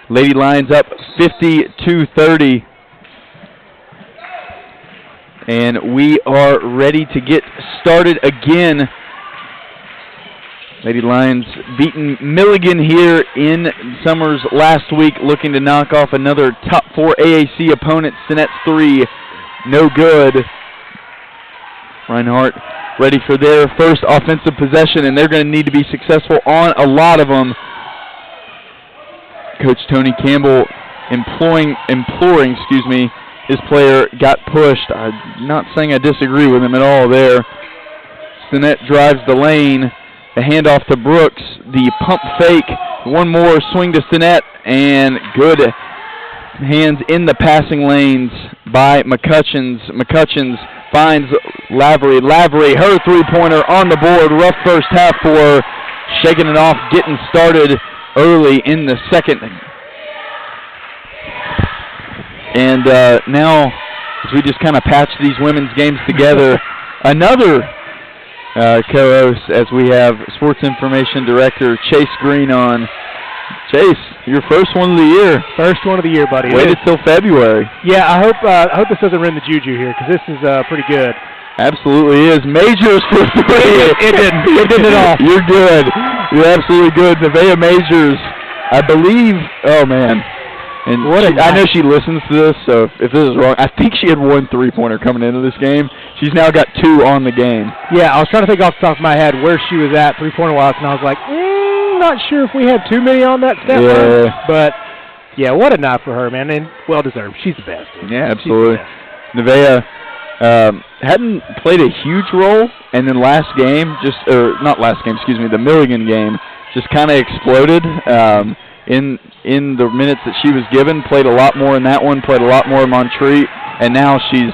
Lady Lions up 50-30. And we are ready to get started again. Lady Lions beating Milligan here in Summers last week, looking to knock off another top 4 AAC opponent. Sinette's 3, no good. Reinhardt ready for their first offensive possession, and they're going to need to be successful on a lot of them. Coach Tony Campbell imploring, his player got pushed. I'm not saying I disagree with him at all there. Sinette drives the lane. The handoff to Brooks. The pump fake. One more swing to Sinette, and good hands in the passing lanes by McCutcheons. McCutcheons finds Lavery. Lavery, her three-pointer on the board. Rough first half for her. Shaking it off, getting started early in the second. And now, as we just kind of patch these women's games together, another co-host, as we have Sports Information Director Chase Green on. Chase, your first one of the year. First one of the year, buddy. Waited till February. Yeah, I hope this doesn't ruin the juju here, because this is pretty good. Absolutely is. Majors for 3. It didn't. It didn't at all. You're good. You're absolutely good. Nevaeh Majors, I believe. Oh man. And I know she listens to this, so if this is wrong, I think she had 1 three-pointer coming into this game. She's now got 2 on the game. Yeah, I was trying to think off the top of my head where she was at three-pointer wise, and I was like, not sure if we had too many on that step. Yeah. But yeah, what a night for her, man, and well deserved. She's the best. Dude. Yeah, absolutely. Nevaeh hadn't played a huge role, and then the Milligan game just kind of exploded. In the minutes that she was given, played a lot more in that one, played a lot more in Montreat, and now she's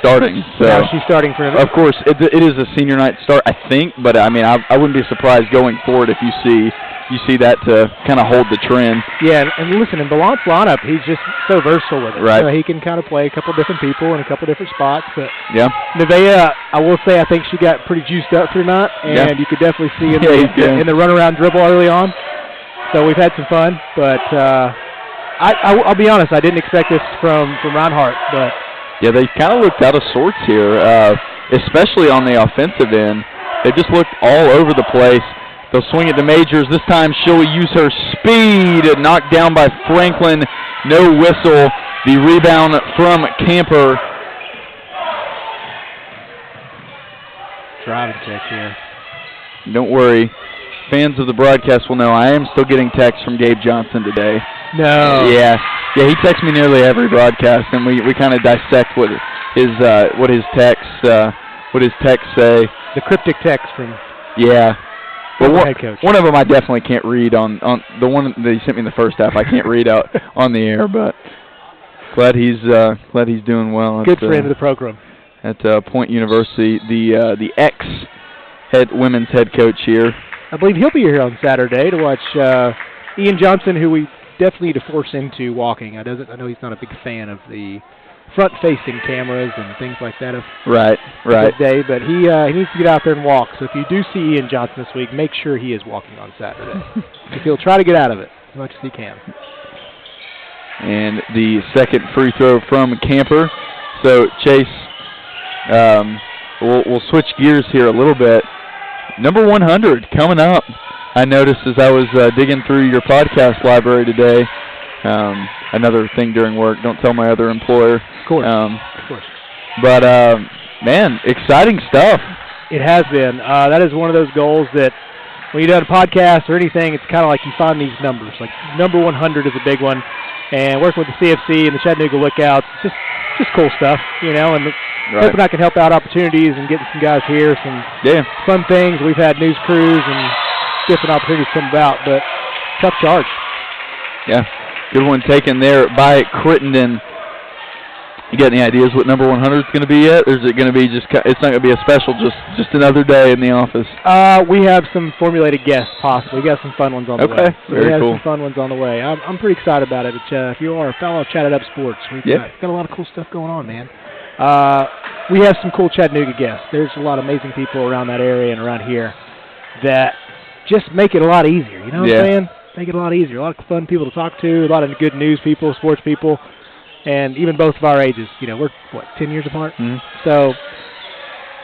starting. So now she's starting for. Of course, it is a senior night start, I think, but I mean, I wouldn't be surprised going forward if you see that to kind of hold the trend. Yeah, and listen, in Ballant's lineup, he's just so versatile with it. Right. So he can kind of play a couple different people in a couple different spots. But yeah, Nevaeh, I will say, I think she got pretty juiced up through tonight, and you could definitely see in the runaround dribble early on. So we've had some fun, but I'll be honest, I didn't expect this from Reinhardt. But yeah, they kind of looked out of sorts here, especially on the offensive end. They just looked all over the place. They'll swing it to Majors. This time she'll use her speed. Knocked down by Franklin. No whistle. The rebound from Camper. Driving check here. Don't worry. Fans of the broadcast will know I am still getting texts from Gabe Johnson today. No. Yeah, he texts me nearly every broadcast, and we kind of dissect what his texts say. The cryptic text from Well, head coach. One of them I definitely can't read on the one that he sent me in the first half. I can't read out on the air, but glad he's doing well. Good friend of the program at Point University. The women's head coach here. I believe he'll be here on Saturday to watch Ian Johnson, who we definitely need to force into walking. I know he's not a big fan of the front-facing cameras and things like that. Right. Day, but he needs to get out there and walk. So if you do see Ian Johnson this week, make sure he is walking on Saturday. Because he'll try to get out of it as much as he can. And the second free throw from Camper. So Chase, we'll switch gears here a little bit. Number 100 coming up. I noticed as I was digging through your podcast library today. Another thing during work. Don't tell my other employer. Of course. But, man, exciting stuff. It has been. That is one of those goals that when you do a podcast or anything, it's kind of like you find these numbers. Like number 100 is a big one. And working with the CFC and the Chattanooga Lookouts, it's just cool stuff, and hoping I can help out opportunities and getting some guys here, some fun things. We've had news crews and different opportunities come about, but tough charge. Yeah, good one taken there by Crittenden. You got any ideas what number 100 is going to be yet? Or is it going to be it's not going to be a special, just another day in the office? We have some formulated guests, possibly. We got some fun ones on the way. Okay, very cool. We have some fun ones on the way. I'm pretty excited about it. If you are a fellow of Chatted Up Sports, we've got a lot of cool stuff going on, man. We have some cool Chattanooga guests. There's a lot of amazing people around that area and around here. that just make it a lot easier. You know what I'm saying? Make it a lot easier. A lot of fun people to talk to, a lot of good news people, sports people, and even both of our ages. You know, we're, 10 years apart? Mm-hmm. So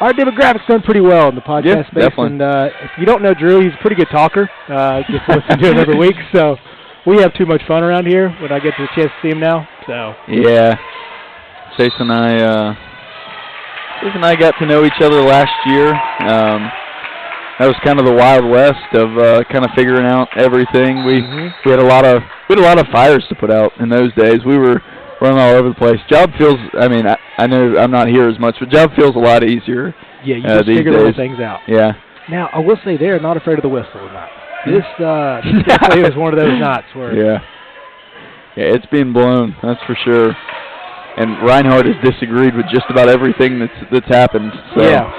our demographic's done pretty well in the podcast space. Definitely. And if you don't know Drew, he's a pretty good talker. Just listen to him every week. So we have too much fun around here when I get the chance to see him now. So yeah. Chase and I got to know each other last year. That was kind of the Wild West of kind of figuring out everything. We had a lot of fires to put out in those days. We were running all over the place. Job feels. I mean, I know I'm not here as much, but job feels a lot easier. Yeah, you just figure little things out. Yeah. Now I will say they're not afraid of the whistle or not. This definitely was one of those nights where. Yeah, it's being blown. That's for sure. And Reinhardt has disagreed with just about everything that's happened. So. Yeah.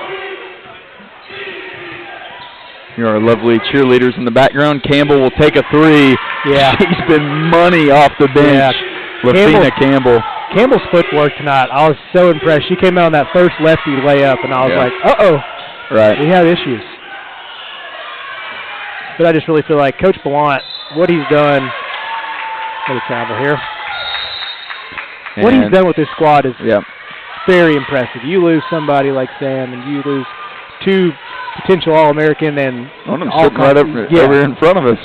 Here are lovely cheerleaders in the background. Campbell will take a three. Yeah. She's been money off the bench. Lafina Campbell. Campbell's footwork tonight, I was so impressed. She came out on that first lefty layup, and I was like, uh-oh. Right. We have issues. But I just really feel like Coach Ballant, what he's done, little travel here, what he's done with this squad is very impressive. You lose somebody like Sam, and you lose two potential All-American and one of them sitting right over here in front of us.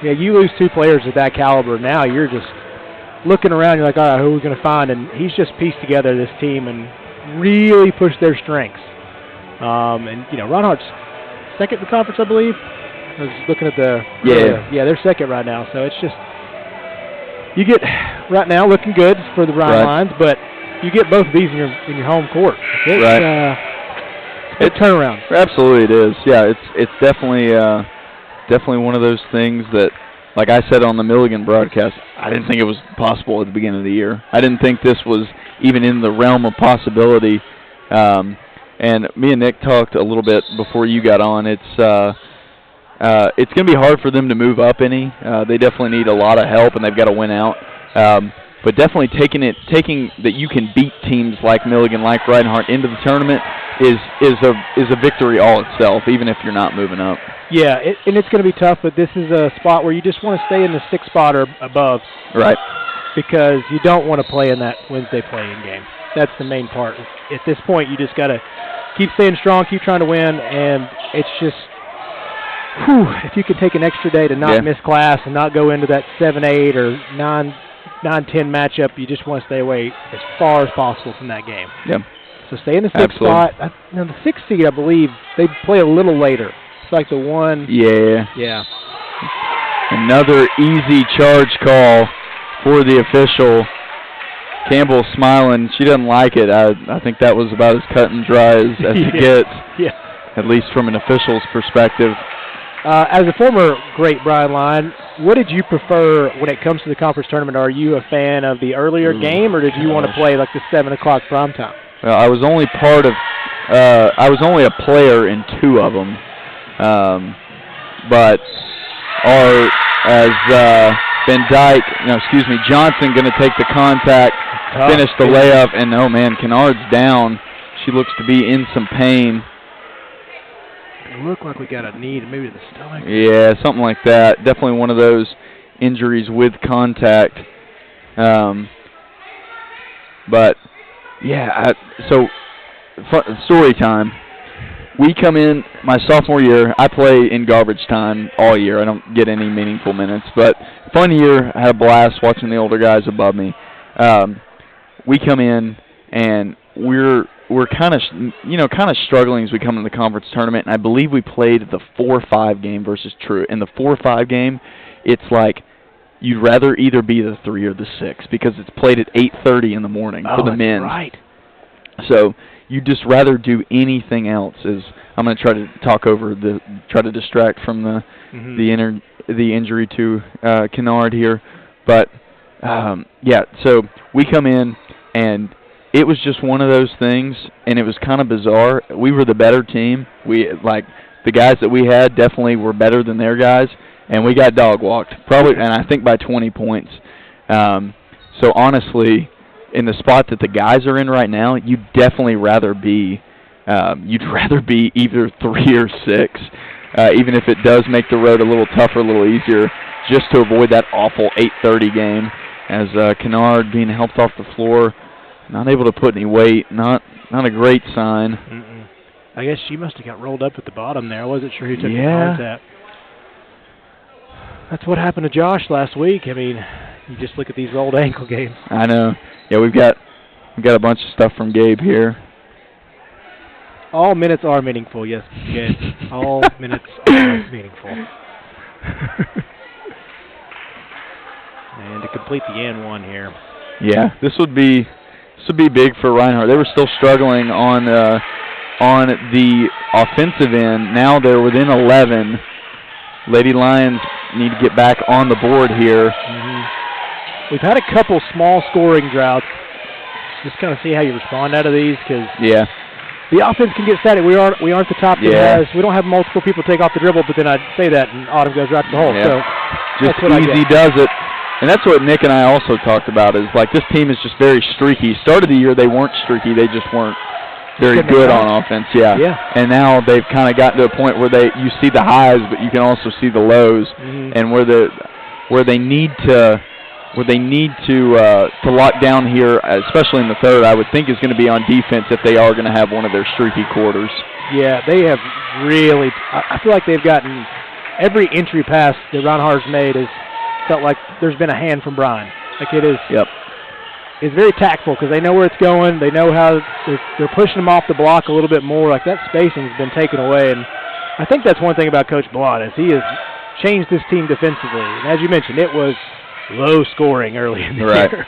Yeah, you lose two players of that caliber. Now you're just looking around. You're like, all right, who are we going to find? And he's just pieced together this team and really pushed their strengths. And, you know, Reinhardt's second in the conference, I believe. I was looking at the they're second right now. So it's just you get right now looking good for the Ryan Lions, but you get both of these in your home court. It's a turnaround. Absolutely, it is. Yeah, it's definitely one of those things that, like I said on the Milligan broadcast, I didn't think it was possible at the beginning of the year. I didn't think this was even in the realm of possibility. And me and Nick talked a little bit before you got on. It's going to be hard for them to move up any. They definitely need a lot of help, and they've got to win out. But definitely taking that you can beat teams like Milligan, like Reinhardt into the tournament is a victory all itself, even if you're not moving up. Yeah, and it's going to be tough, but this is a spot where you just want to stay in the 6th spot or above. Right. Because you don't want to play in that Wednesday play-in game. That's the main part. At this point, you just got to keep staying strong, keep trying to win, and it's just, if you can take an extra day to not miss class and not go into that 7-8 or 9-10 matchup, you just want to stay away as far as possible from that game. Yeah. So stay in the 6th spot. Now the 6th seed, I believe, they play a little later. It's like the one. Yeah. Yeah. Another easy charge call for the official. Campbell smiling. She doesn't like it. I think that was about as cut and dry as it gets. Yeah. At least from an official's perspective. As a former great Bryan Lion, what did you prefer when it comes to the conference tournament? Are you a fan of the earlier game, or did you want to play like the 7 o'clock prime time? Well, I was only I was only a player in 2 of them. But Johnson going to take the contact, finish the layup, and oh man, Kennard's down. She looks to be in some pain. It looked like we got a knee maybe to the stomach. Yeah, something like that. Definitely one of those injuries with contact. But yeah, so story time. We come in my sophomore year. I play in garbage time all year. I don't get any meaningful minutes, but fun year. I had a blast watching the older guys above me. We come in and we're kind of struggling as we come into the conference tournament. And I believe we played the 4-5 game versus True. In the 4-5 game, it's like you'd rather either be the 3 or the 6 because it's played at 8:30 in the morning for the men. Right. So you'd just rather do anything else. I'm going to try to try to distract from the injury to Kennard here, but so we come in and it was just one of those things, and it was kind of bizarre. We were the better team. The guys that we had definitely were better than their guys, and we got dog walked and I think by 20 points. So honestly, in the spot that the guys are in right now, you'd definitely rather be either 3 or 6. even if it does make the road a little tougher, a little easier, just to avoid that awful 8:30 game. As Kennard being helped off the floor, not able to put any weight, not a great sign. I guess she must have got rolled up at the bottom there. I wasn't sure who took the contact. That's what happened to Josh last week. I mean, you just look at these old ankle games. I know. Yeah, we've got a bunch of stuff from Gabe here. All minutes are meaningful, yes, Gabe. All minutes are meaningful. And to complete the N1 here. Yeah, this would be big for Reinhardt. They were still struggling on the offensive end. Now they're within 11. Lady Lions need to get back on the board here. We've had a couple small scoring droughts. Just kind of see how you respond out of these, because the offense can get static. We aren't the top that has. We don't have multiple people take off the dribble, but then I'd say that and Autumn goes right to the hole. So just easy does it. And that's what Nick and I also talked about, is like this team is just very streaky. Start of the year they weren't streaky, they just weren't very good on offense. And now they've kind of gotten to a point where you see the highs, but you can also see the lows, and where they need to lock down here, especially in the third, I would think is going to be on defense if they are going to have one of their streaky quarters. Yeah, they have really. I feel like they've gotten every entry pass that Reinhardt's made has felt like there's been a hand from Bryan. Like it is. It's very tactful because they know where it's going. They know how they're pushing them off the block a little bit more. Like that spacing has been taken away, and I think that's one thing about Coach Blott is he has changed this team defensively. And as you mentioned, it was low scoring early in the year.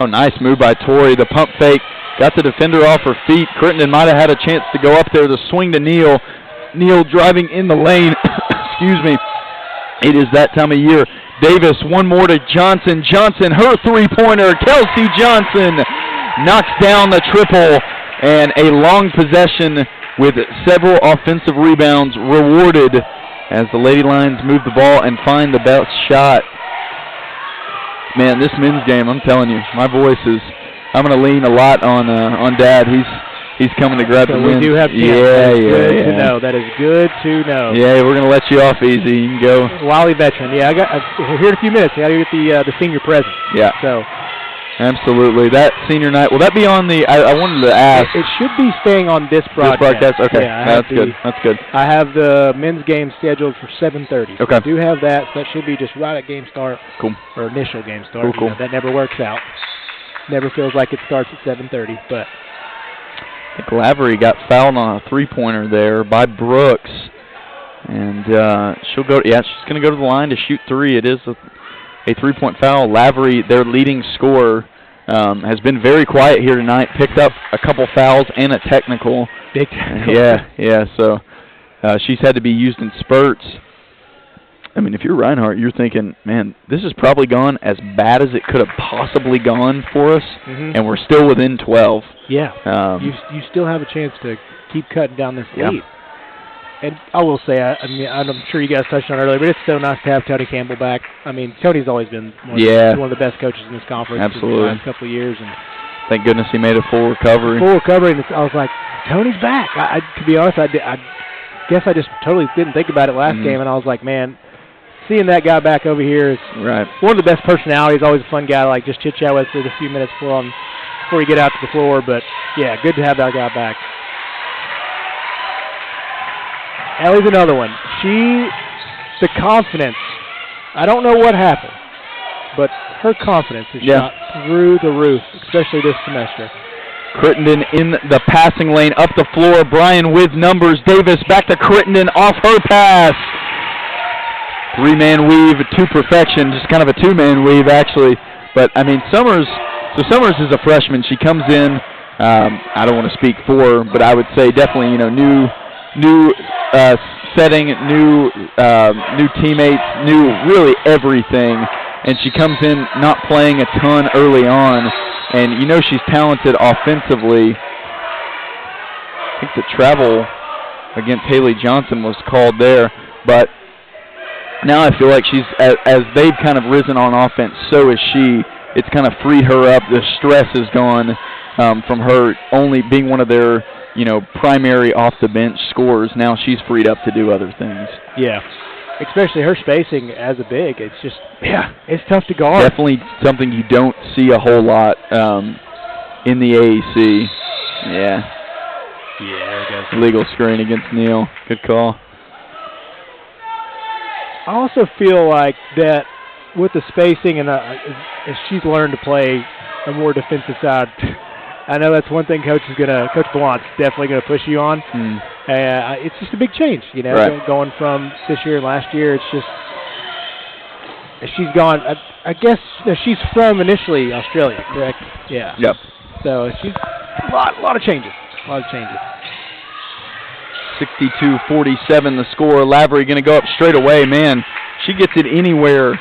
Oh, nice move by Tori. The pump fake got the defender off her feet. Crittenden might have had a chance to go up there. The swing to Neal. Neal driving in the lane. Excuse me. It is that time of year. Davis, one more to Johnson. Johnson, her three-pointer. Kelsey Johnson knocks down the triple, and a long possession with several offensive rebounds rewarded as the Lady Lions move the ball and find the best shot. Man, this men's game, I'm telling you, my voice is, I'm going to lean a lot on Dad. He's coming to grab the win. We do have good to know. That is good to know. Yeah, we're going to let you off easy. You can go. Wily veteran. Yeah, here in a few minutes. I got to get the senior present. Yeah. So. Absolutely. That senior night, will that be on the, I wanted to ask. It should be staying on this broadcast. This broadcast? Okay. Yeah, that's good. That's good. I have the men's game scheduled for 7:30. Okay. I do have that, so that should be just right at game start. Cool. Or initial game start. Cool. You know, that never works out. Never feels like it starts at 7:30, but. I think Lavery got fouled on a three-pointer there by Brooks. And she'll go, she's going to go to the line to shoot three. It is a three-point foul. Lavery, their leading scorer, has been very quiet here tonight. Picked up a couple fouls and a technical. Big technical. Yeah. So she's had to be used in spurts. I mean, if you're Reinhardt, you're thinking, man, this has probably gone as bad as it could have possibly gone for us, and we're still within 12. Yeah. You still have a chance to keep cutting down this lead. And I will say, I mean, I'm sure you guys touched on it earlier, but it's so nice to have Tony Campbell back. I mean, Tony's always been one of the best coaches in this conference. Absolutely. In the last couple of years. And thank goodness he made a full recovery. And I was like, Tony's back. To be honest, I guess I just totally didn't think about it last game, and I was like, man, seeing that guy back over here is one of the best personalities. Always a fun guy to like just chit chat with for the few minutes before you get out to the floor. But yeah, good to have that guy back. Ellie's another one. The confidence. I don't know what happened, but her confidence is shot through the roof, especially this semester. Crittenden in the passing lane, up the floor. Bryan with numbers. Davis back to Crittenden off her pass. Three-man weave to perfection, just kind of a two-man weave actually. But I mean, Summers is a freshman. She comes in. I don't want to speak for her, but I would say definitely new setting, new teammates, new really everything. And she comes in not playing a ton early on, and she's talented offensively. I think the travel against Haley Johnson was called there, but now I feel like she's, as they've kind of risen on offense, so is she. It's kind of freed her up. The stress is gone from her only being one of their primary off-the-bench scorers. Now she's freed up to do other things. Yeah. Especially her spacing as a big. It's just, it's tough to guard. Definitely something you don't see a whole lot in the AAC. Yeah. Yeah, there it goes. Legal screen against Neal. Good call. I also feel like that with the spacing and as she's learned to play a more defensive side, I know that's one thing Coach Ballant's definitely going to push you on. It's just a big change, right. Going from this year and last year. It's just she's gone. I guess she's from initially Australia, correct? Yeah. Yep. So she's a lot of changes. 62-47 the score. Lavery going to go up straight away. Man, she gets it anywhere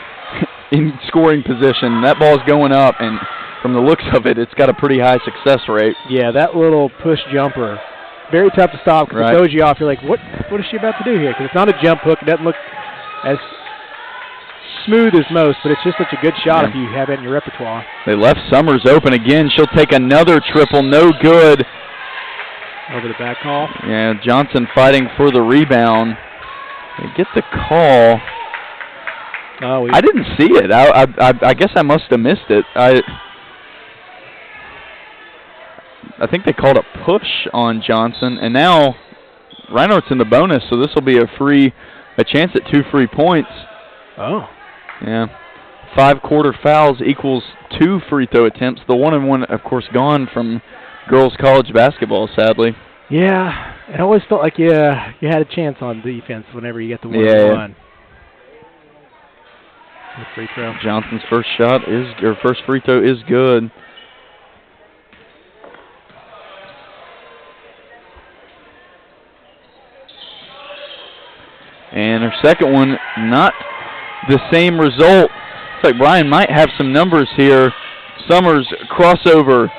in scoring position. That ball's going up, and from the looks of it, it's got a pretty high success rate. Yeah, that little push jumper, very tough to stop because it throws you off. You're like, what is she about to do here? Because it's not a jump hook. It doesn't look as smooth as most, but it's just such a good shot if you have it in your repertoire. They left Summers open again. She'll take another triple. No good. Over the back call. Yeah, Johnson fighting for the rebound. They get the call. I didn't see it. I guess I must have missed it. I think they called a push on Johnson, and now Reinhardt's in the bonus, so this will be a chance at 2 free points. Oh. Yeah. 5 quarter fouls equals 2 free throw attempts. The 1-and-1, of course, gone from girls college basketball, sadly. Yeah, it always felt like you had a chance on defense whenever you get the 1-and-1. Free throw. Johnson's first free throw is good. And her second one, not the same result. Looks like Bryan might have some numbers here. Summers crossover.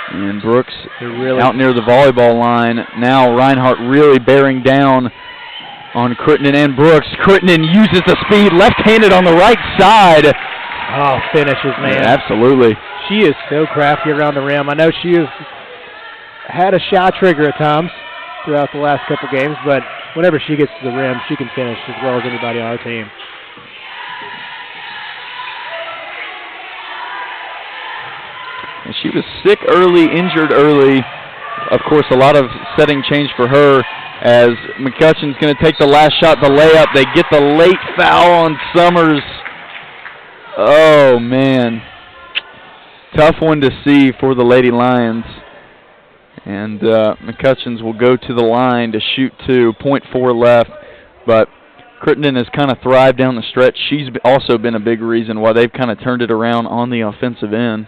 And Brooks out near the volleyball line. Now Reinhardt really bearing down on Crittenden and Brooks. Crittenden uses the speed, left-handed on the right side. Oh, finishes, man. Yeah, absolutely. She is so crafty around the rim. I know she has had a shot trigger at times throughout the last couple games, but whenever she gets to the rim, she can finish as well as anybody on our team. And she was sick early, injured early. Of course, a lot of setting change for her as McCutcheon's going to take the last shot, the layup. They get the late foul on Summers. Oh, man. Tough one to see for the Lady Lions. And McCutcheon's will go to the line to shoot 2, 0.4 left. But Crittenden has kind of thrived down the stretch. She's also been a big reason why they've kind of turned it around on the offensive end.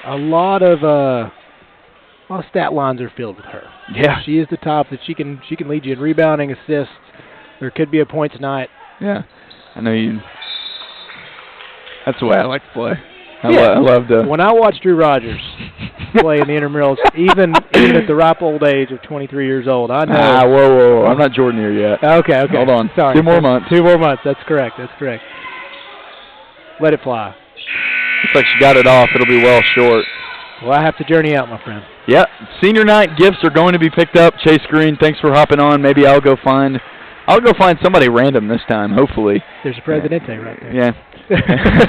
A lot of stat lines are filled with her. Yeah, she is the top that she can lead you in rebounding, assists. There could be a point tonight. Yeah, I know you. That's the way I like to play. I love to. When I watch Drew Rogers play in the intramurals, even at the ripe old age of 23 years old, I know. Whoa! I'm not Jordan here yet. Okay. Hold on. Sorry. 2 more months. 2 more months. That's correct. Let it fly. Looks like she got it off. It'll be well short. Well, I have to journey out, my friend. Yeah. Senior night gifts are going to be picked up. Chase Green, thanks for hopping on. Maybe I'll go find somebody random this time, hopefully. There's a Presidente right there. Yeah.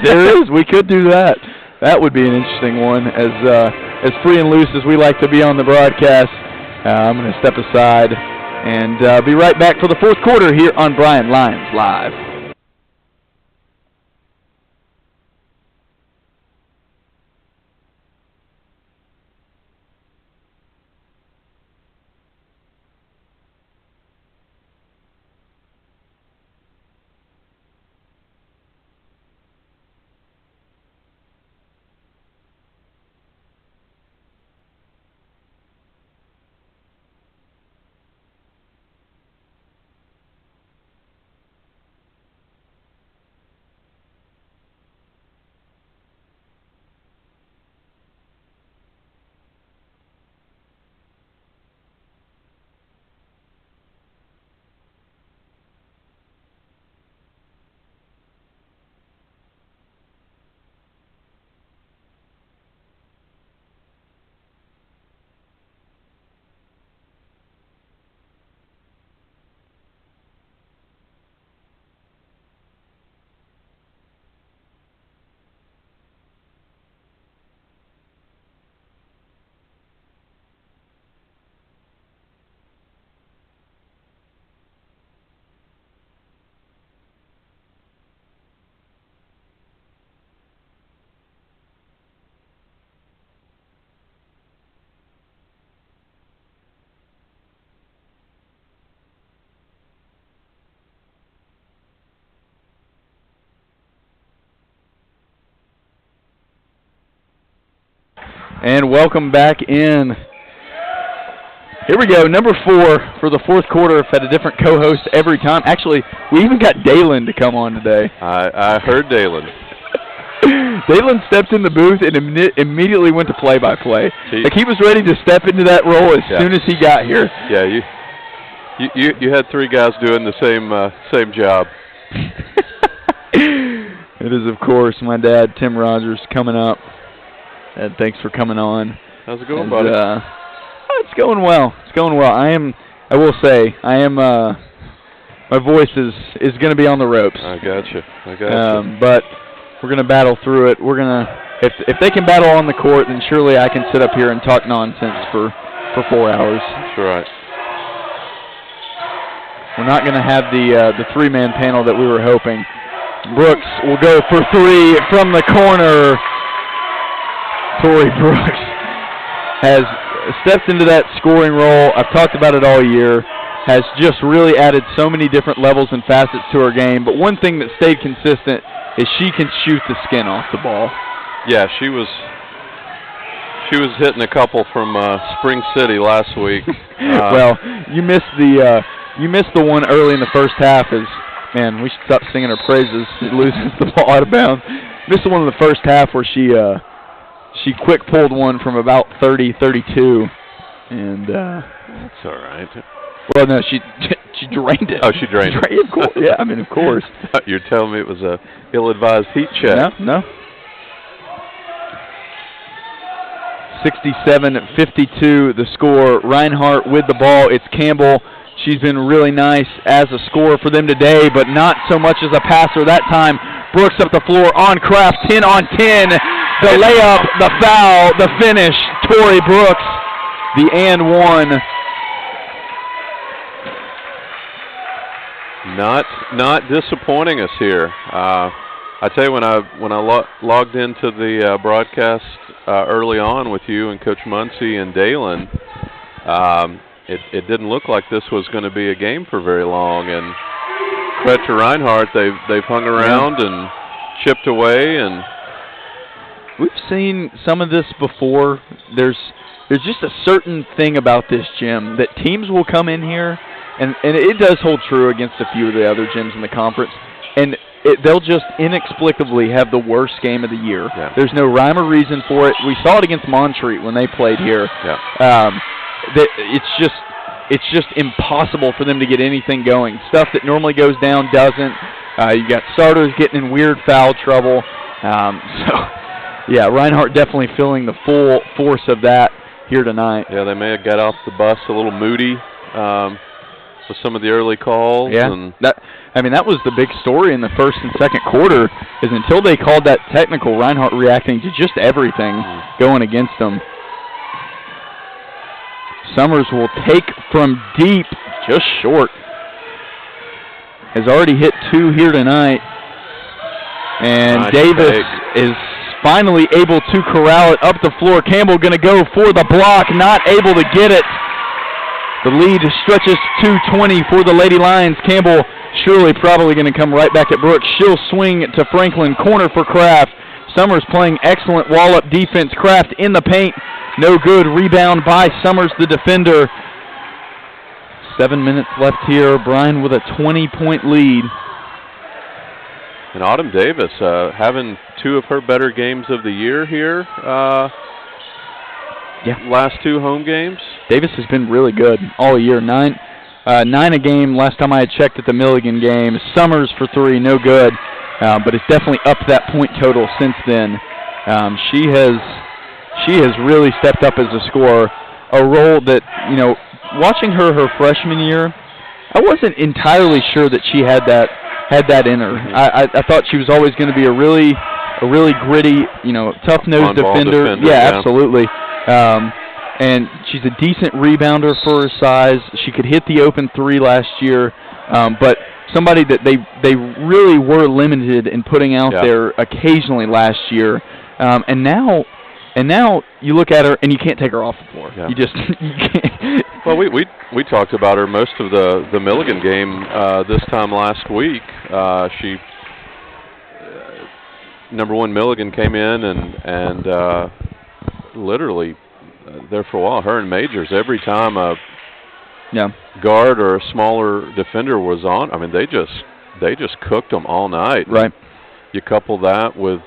There is. We could do that. That would be an interesting one. As free and loose as we like to be on the broadcast, I'm going to step aside and be right back for the 4th quarter here on Bryan Lions Live. And welcome back in. Here we go, number 4 for the fourth quarter. I've had a different co-host every time. Actually, we even got Dalen to come on today. I heard Dalen. Dalen stepped in the booth and immediately went to play-by-play. Like he was ready to step into that role as soon as he got here. Yeah, you had 3 guys doing the same job. It is, of course, my dad, Tim Rogers, coming up. Dad, thanks for coming on. How's it going, buddy? It's going well. It's going well. I will say, my voice is going to be on the ropes. I got you. But we're going to battle through it. We're going to, if they can battle on the court, then surely I can sit up here and talk nonsense for 4 hours. That's right. We're not going to have the 3-man panel that we were hoping. Brooks will go for 3 from the corner. Tori Brooks has stepped into that scoring role. I've talked about it all year. Has just really added so many different levels and facets to her game. But one thing that stayed consistent is she can shoot the skin off the ball. Yeah, she was hitting a couple from Spring City last week. Well, you missed the one early in the first half. Man, we should stop singing her praises. It loses the ball out of bounds. Missed the one in the first half where she quick pulled one from about 32, and that's all right. Well, no, she drained it. Oh, she drained it. Of course. Yeah, I mean, of course. You're telling me it was a ill-advised heat check? No. 67-52 the score. Reinhardt with the ball. It's Campbell. She's been really nice as a scorer for them today, but not so much as a passer that time. Brooks up the floor on Kraft, 10 on 10. The layup, the foul, the finish. Tori Brooks, the and one. Not disappointing us here. I tell you, when I logged into the broadcast early on with you and Coach Muncie and Dalen, it didn't look like this was going to be a game for very long. And credit to Reinhardt, they've hung around and chipped away, and we've seen some of this before. There's just a certain thing about this gym that teams will come in here, and it does hold true against a few of the other gyms in the conference, and they'll just inexplicably have the worst game of the year. Yeah. There's no rhyme or reason for it. We saw it against Montreat when they played here. Yeah. It's just impossible for them to get anything going. Stuff that normally goes down doesn't. You got starters getting in weird foul trouble. Yeah, Reinhardt definitely feeling the full force of that here tonight. Yeah, they may have got off the bus a little moody with some of the early calls. Yeah, and that was the big story in the first and second quarter, is until they called that technical, Reinhardt reacting to just everything going against them. Summers will take from deep, just short. Has already hit 2 here tonight. And nice Davis take. is finally able to corral it up the floor. Campbell going to go for the block, not able to get it. The lead stretches to 20 for the Lady Lions. Campbell surely probably going to come right back at Brooks. She'll swing to Franklin, corner for Kraft. Summers playing excellent wall-up defense. Kraft in the paint. No good. Rebound by Summers, the defender. 7 minutes left here. Bryan with a 20-point lead. And Autumn Davis having 2 of her better games of the year here. Last 2 home games. Davis has been really good all year. 9 a game last time I had checked at the Milligan game. Summers for 3, no good. But it's definitely upped that point total since then. She has really stepped up as a scorer, a role that, watching her freshman year, I wasn't entirely sure that she had that in her. I thought she was always going to be a really gritty, tough-nosed defender. Yeah, absolutely. And she's a decent rebounder for her size. She could hit the open 3 last year, but somebody that they really were limited in putting out there occasionally last year. And now you look at her and you can't take her off the floor. Yeah. You can't. Well, we talked about her most of the Milligan game this time last week. She number 1 Milligan came in and literally there for a while. Her and Majors, every time a Yeah. guard or a smaller defender was on, I mean, they just cooked them all night. Right. You couple that with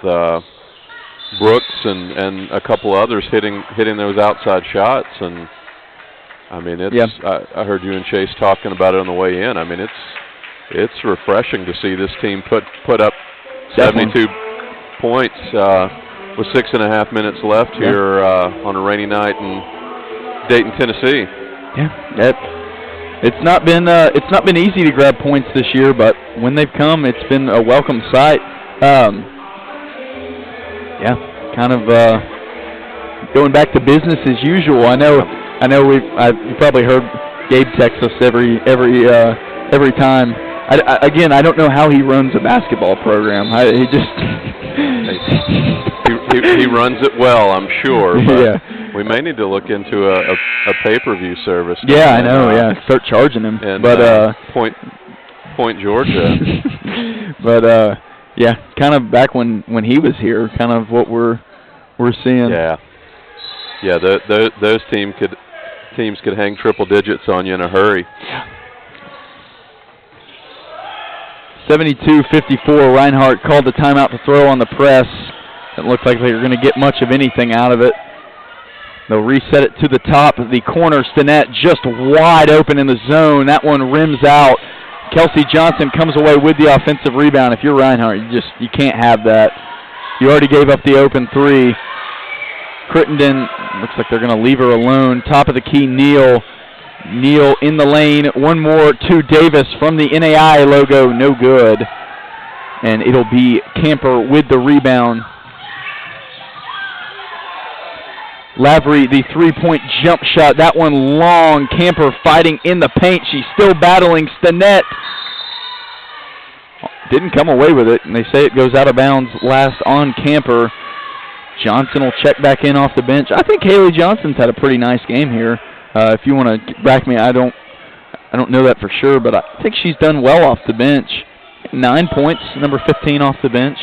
Brooks and a couple others hitting those outside shots, and I mean, it's. Yeah. I heard you and Chase talking about it on the way in. I mean, it's refreshing to see this team put up 72 points with 6.5 minutes left here on a rainy night in Dayton, Tennessee. Yeah. It's not been easy to grab points this year, but when they've come, it's been a welcome sight. Kind of going back to business as usual. I know. You probably heard Gabe text us every time. I don't know how he runs a basketball program. He runs it well, I'm sure. But yeah. We may need to look into a pay-per-view service. Yeah, I know. Start charging him. And, but Point Georgia. But kind of back when he was here, kind of what we're seeing. Yeah. Those teams could hang triple digits on you in a hurry. 72-54. Reinhardt called the timeout to throw on the press. It looked like they were going to get much of anything out of it. They'll reset it to the top of the corner. Stinnett just wide open in the zone. That one rims out. Kelsey Johnson comes away with the offensive rebound. If you're Reinhardt, you can't have that. You already gave up the open three. Crittenden, looks like they're going to leave her alone. Top of the key, Neal. Neal in the lane. One more to Davis from the NAI logo. No good. And it'll be Camper with the rebound. Lavery, the three-point jump shot. That one long. Camper fighting in the paint. She's still battling Stinnett. Didn't come away with it, and they say it goes out of bounds last on Camper. Johnson will check back in off the bench. I think Haley Johnson's had a pretty nice game here. If you want to back me, I don't know that for sure, but I think she's done well off the bench. 9 points, number 15 off the bench.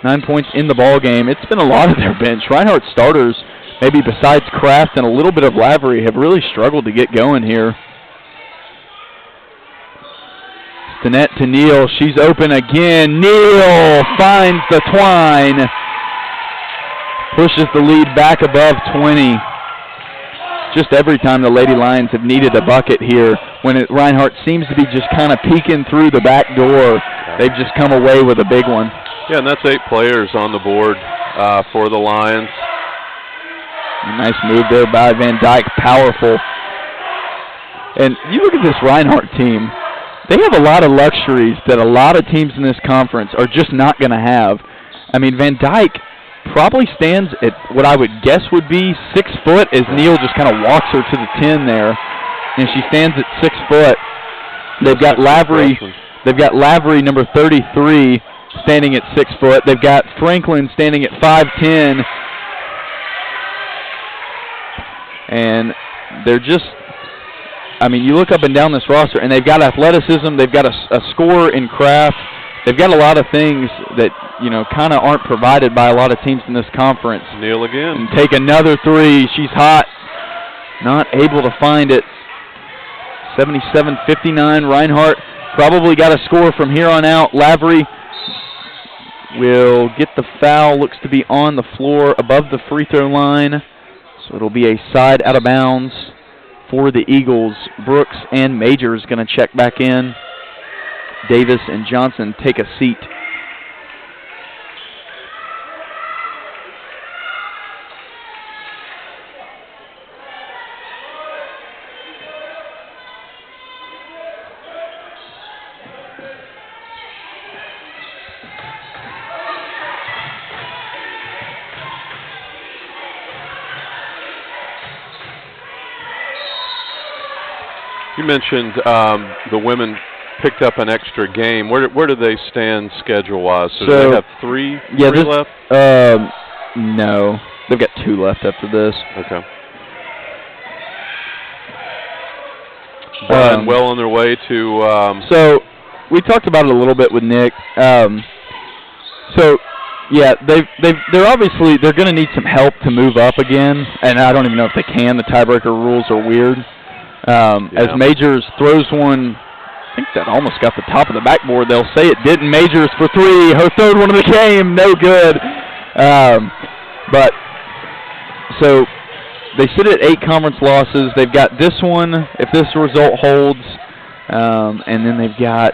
9 points in the ball game. It's been a lot of their bench. Reinhardt starters, maybe besides Kraft and a little bit of Lavery, have really struggled to get going here. Stinnett to Neal. She's open again. Neal finds the twine. Pushes the lead back above 20. Just every time the Lady Lions have needed a bucket here, when Reinhardt seems to be just kind of peeking through the back door, they've just come away with a big one. Yeah, and that's 8 players on the board for the Lions. A nice move there by Van Dyke, powerful. And you look at this Reinhardt team, they have a lot of luxuries that a lot of teams in this conference are just not going to have. I mean, Van Dyke probably stands at what I would guess would be 6 foot as Neal just kind of walks her to the 10 there. And she stands at 6 foot. They've got Lavery. They've got Lavery, number 33, standing at 6 foot. They've got Franklin standing at 5'10". And they're just, I mean, you look up and down this roster, and they've got athleticism. They've got a scorer in Kraft. They've got a lot of things that, kind of aren't provided by a lot of teams in this conference. Neal again. And take another three. She's hot. Not able to find it. 77-59. Reinhardt probably got a score from here on out. Lavery will get the foul. Looks to be on the floor above the free throw line. So it'll be a side out of bounds for the Eagles. Brooks and Majors going to check back in. Davis and Johnson take a seat. You mentioned the women picked up an extra game. Where do they stand schedule-wise? So do they have three left? No. They've got 2 left after this. Okay. Bryan well on their way to... So we talked about it a little bit with Nick. So Yeah, they're obviously going to need some help to move up again, and I don't even know if they can. The tiebreaker rules are weird. As Majors throws one, I think that almost got the top of the backboard. They'll say it didn't. Majors for three, her third one of the game, no good. But so they sit at 8 conference losses. They've got this one if this result holds, and then they've got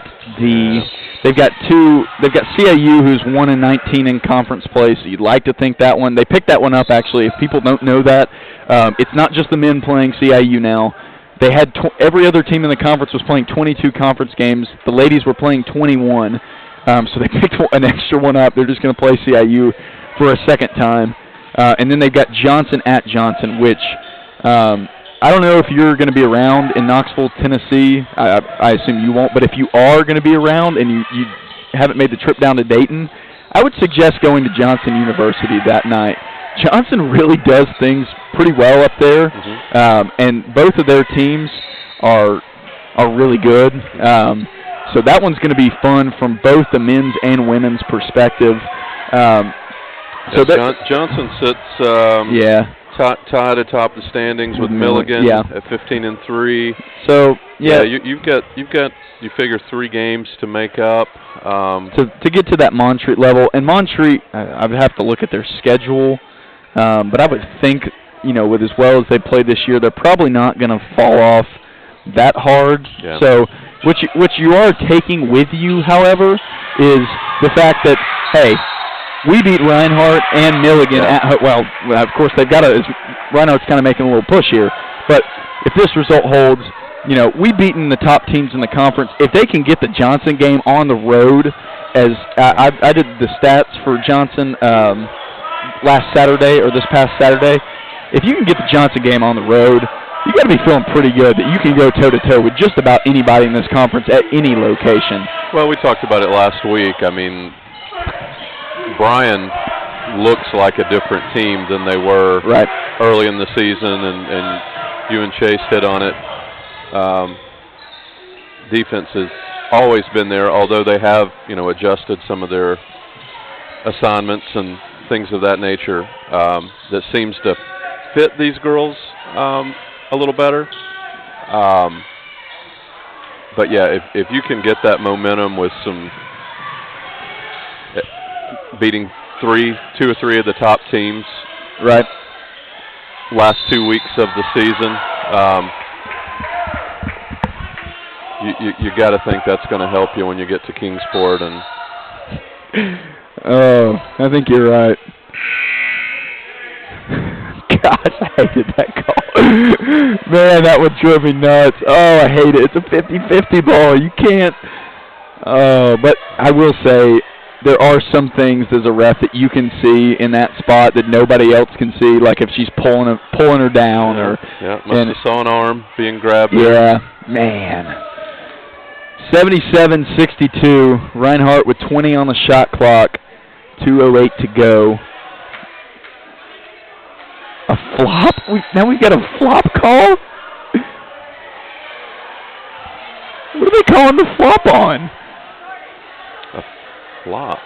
CIU, who's 1-19 in conference play. So you'd like to think that one. They picked that one up actually. If people don't know that, it's not just the men playing CIU now. They had every other team in the conference was playing 22 conference games. The ladies were playing 21, so they picked an extra one up. They're just going to play CIU for a second time. And then they've got Johnson at Johnson, which I don't know if you're going to be around in Knoxville, Tennessee. I assume you won't, but if you are going to be around and you haven't made the trip down to Dayton, I would suggest going to Johnson University that night. Johnson really does things pretty well up there, and both of their teams are really good. So that one's going to be fun from both the men's and women's perspective. Johnson sits tied atop the standings with Milligan at 15-3. So you figure 3 games to make up to get to that Montreat level. And Montreat, I would have to look at their schedule, but I would think, with as well as they played this year, they're probably not going to fall off that hard. Yeah. So what you are taking with you, however, is the fact that, hey, we beat Reinhardt and Milligan of course they've got Reinhardt's kind of making a little push here, but if this result holds, we've beaten the top teams in the conference. If they can get the Johnson game on the road, as I did the stats for Johnson this past Saturday, if you can get the Johnson game on the road, you got to be feeling pretty good that you can go toe-to-toe with just about anybody in this conference at any location. Well, we talked about it last week. I mean, Bryan looks like a different team than they were early in the season, and you and Chase hit on it. Defense has always been there, although they have, adjusted some of their assignments and things of that nature that seems to fit these girls a little better. But yeah, if you can get that momentum with some beating 2 or 3 of the top teams, last 2 weeks of the season, you got to think that's going to help you when you get to Kingsport. And oh, I think you're right. Gosh, I hated that call. Man, that one drove me nuts. Oh, I hate it. It's a 50-50 ball. You can't. But I will say, there are some things as a ref that you can see in that spot that nobody else can see, like if she's pulling her down. Must have saw an arm being grabbed. Yeah, man. 77-62. Reinhardt with 20 on the shot clock. 2:08 to go. A flop? Now we've got a flop call? What are they calling the flop on? Flop.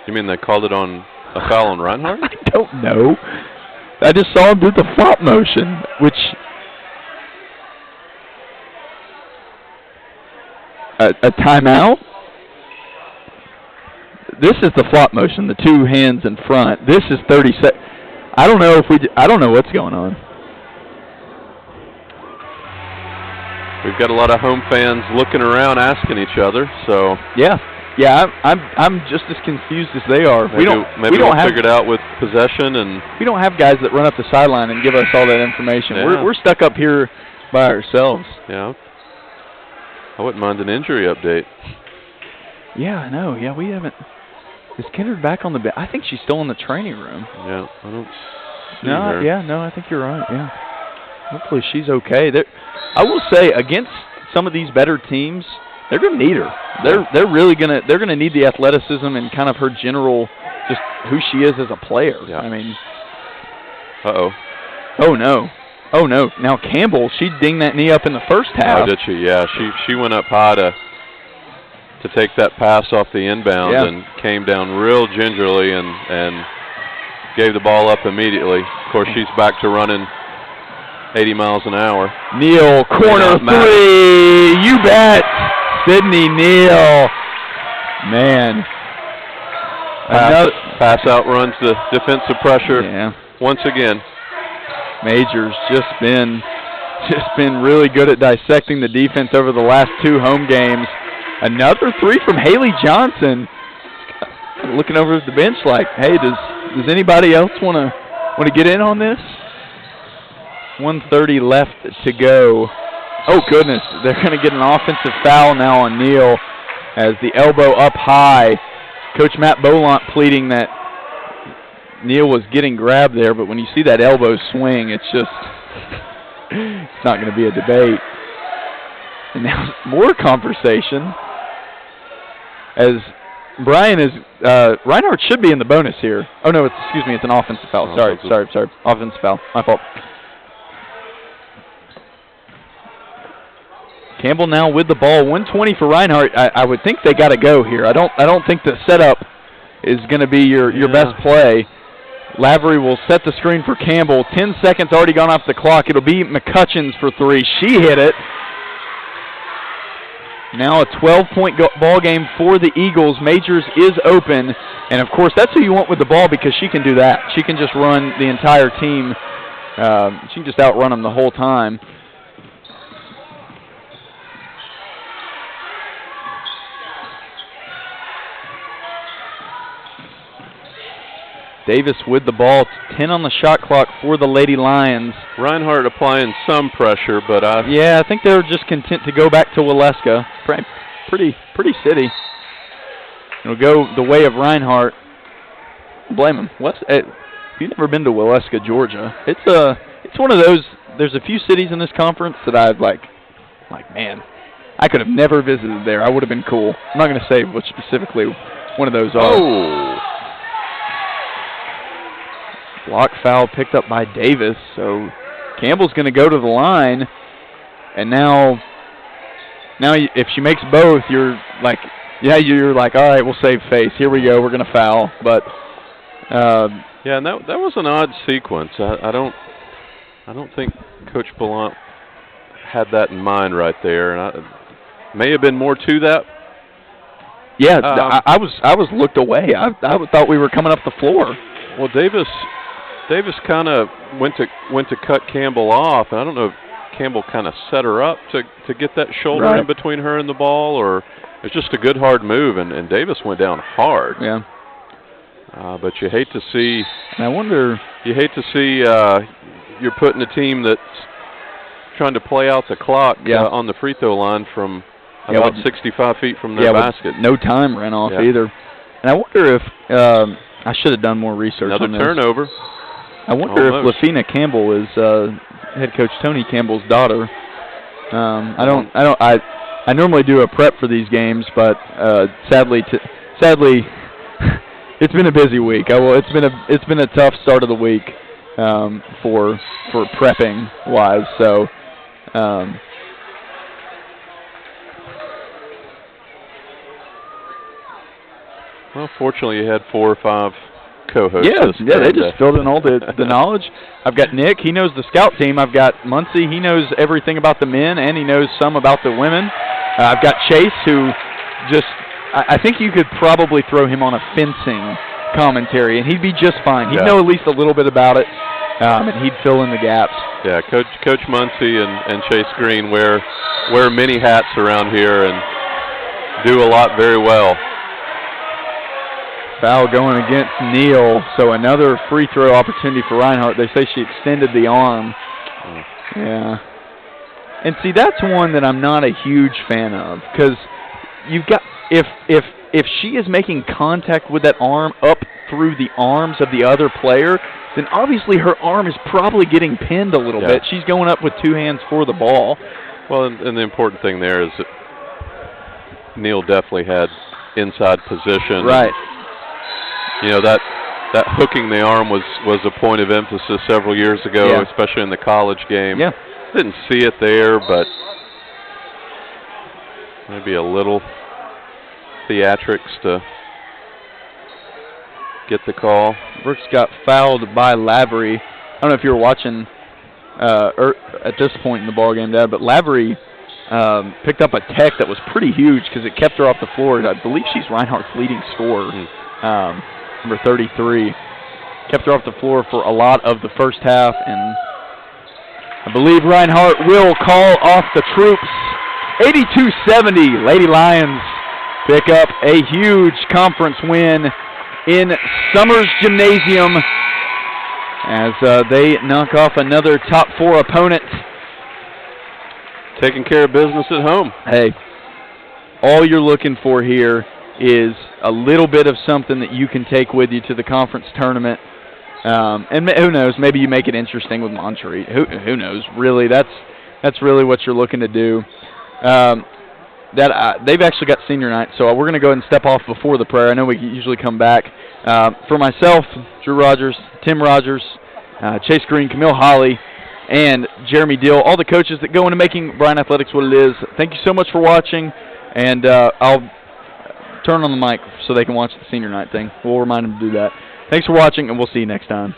You mean they called it on a foul on Reinhardt? I don't know. I just saw him do the flop motion, which a timeout. This is the flop motion, the 2 hands in front. This is 30 seconds. I don't know what's going on. We've got a lot of home fans looking around, asking each other. So yeah, I'm just as confused as they are. Maybe we'll figure it out with possession, and we don't have guys that run up the sideline and give us all that information. Yeah. We're stuck up here by ourselves. Yeah, I wouldn't mind an injury update. Yeah, I know. Yeah, we haven't. Is Kendra back on the bench? I think she's still in the training room. Yeah, I don't see her. Yeah, no, I think you're right. Yeah, hopefully she's okay. I will say, against some of these better teams, they're going to need her. They're really they're gonna need the athleticism and kind of her general, just who she is as a player. Yeah. I mean. Uh-oh. Oh no. Now Campbell, she dinged that knee up in the first half. Oh, did she? Yeah, she went up high to to take that pass off the inbound, Yeah. and came down real gingerly and gave the ball up immediately. Of course, she's back to running 80 miles an hour. Neal, corner three. You bet. Sydney Neal. Man. Pass outruns the defensive pressure once again. Major's just been really good at dissecting the defense over the last 2 home games. Another 3 from Haley Johnson. Looking over at the bench like, hey, does anybody else want to get in on this? 1:30 left to go. Oh goodness, they're going to get an offensive foul now on Neal as the elbow up high. Coach Matt Bolant pleading that Neal was getting grabbed there, but when you see that elbow swing, it's just it's not going to be a debate. And now more conversation as Bryan is Reinhardt should be in the bonus here. Oh no, excuse me, it's an offensive foul. Sorry. Offensive foul. My fault. Campbell now with the ball. 120 for Reinhardt. I would think they got to go here. I don't think the setup is going to be your best play. Lavery will set the screen for Campbell. 10 seconds already gone off the clock. It'll be McCutcheons for 3. She hit it. Now a 12-point ball game for the Eagles. Majors is open. And, of course, that's who you want with the ball because she can do that. She can just run the entire team. She can just outrun them the whole time. Davis with the ball, 10 on the shot clock for the Lady Lions. Reinhardt applying some pressure, but I think they're just content to go back to Waleska. Pretty city. It'll go the way of Reinhardt. Blame him. If you've never been to Waleska, Georgia, it's one of those. There's a few cities in this conference that I've like, man, I could have never visited there. I would have been cool. I'm not going to say what specifically one of those are. Oh. Block foul picked up by Davis, so Campbell's going to go to the line, and now if she makes both, you're like, all right, we'll save face. Here we go, we're going to foul. But and that was an odd sequence. I don't think Coach Ballant had that in mind right there, and may have been more to that. Yeah, I was looked away. I thought we were coming up the floor. Well, Davis kind of went to cut Campbell off, and I don't know if Campbell kind of set her up to get that shoulder in between her and the ball, or it's just a good hard move, and Davis went down hard. Yeah. But you hate to see. And I wonder. You hate to see you're putting a team that's trying to play out the clock on the free throw line from about 65 feet from their basket. No time ran off either. And I wonder if I should have done more research on this. Another turnover. I wonder if Lafina Campbell is head coach Tony Campbell's daughter. I normally do a prep for these games, but sadly, it's been a busy week. It's been a tough start of the week for prepping wise. So. Well, fortunately, you had 4 or 5 co-hosts. Yeah, they just filled in all the knowledge. I've got Nick. He knows the scout team. I've got Muncie. He knows everything about the men, and he knows some about the women. I've got Chase, who I think you could probably throw him on a fencing commentary, and he'd be just fine. He'd know at least a little bit about it, and he'd fill in the gaps. Yeah, Coach Muncie and Chase Green wear many hats around here and do a lot very well. Foul going against Neal, so another free throw opportunity for Reinhardt. They say she extended the arm. Yeah. And see, that's one that I'm not a huge fan of, because you've got if she is making contact with that arm up through the arms of the other player, then obviously her arm is probably getting pinned a little bit. She's going up with 2 hands for the ball. Well, and the important thing there is that Neal definitely had inside position. Right. You know, that hooking the arm was a point of emphasis several years ago, especially in the college game. Yeah. Didn't see it there, but maybe a little theatrics to get the call. Brooks got fouled by Lavery. I don't know if you were watching at this point in the ball game, Dad, but Lavery picked up a tech that was pretty huge because it kept her off the floor. I believe she's Reinhardt's leading scorer, number 33. Kept her off the floor for a lot of the first half, and I believe Reinhardt will call off the troops. 82-70, Lady Lions pick up a huge conference win in Summers Gymnasium as they knock off another top 4 opponent. Taking care of business at home. Hey, all you're looking for here is a little bit of something that you can take with you to the conference tournament. And who knows, maybe you make it interesting with Montreat. Who knows, really, that's really what you're looking to do. They've actually got senior night, so we're going to go ahead and step off before the prayer. I know we usually come back. For myself, Drew Rogers, Tim Rogers, Chase Green, Camille Holly, and Jeremy Deal, all the coaches that go into making Bryan Athletics what it is, thank you so much for watching, and I'll turn on the mic so they can watch the senior night thing. We'll remind them to do that. Thanks for watching, and we'll see you next time.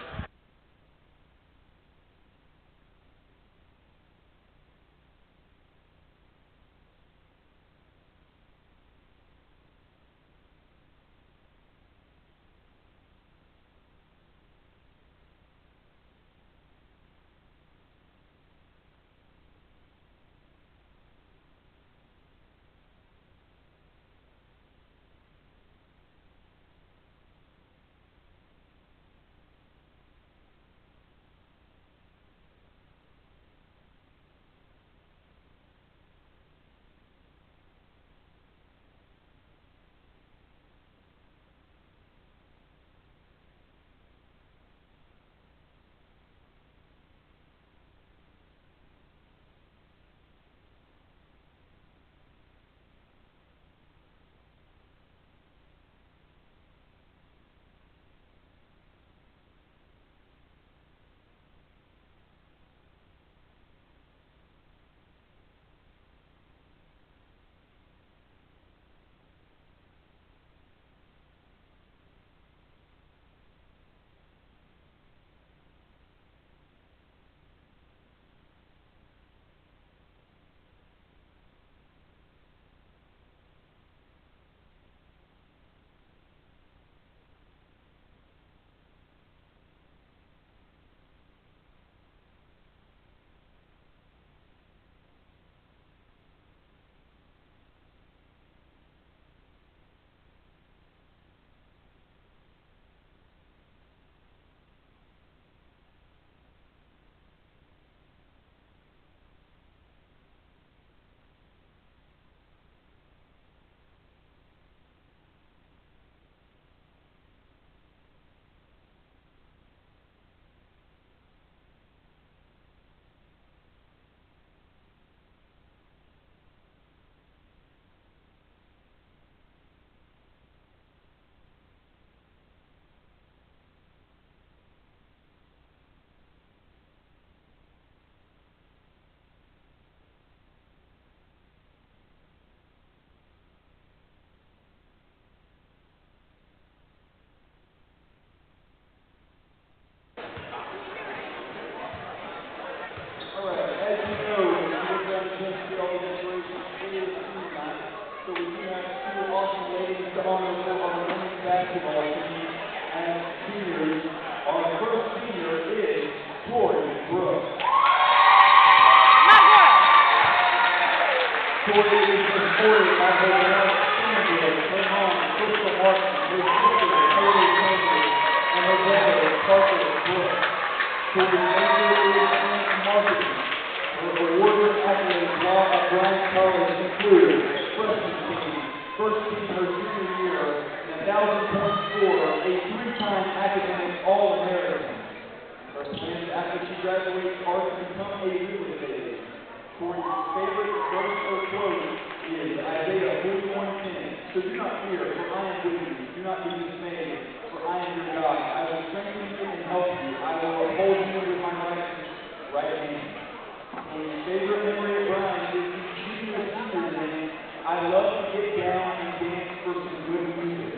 I love to get down and dance for some good music.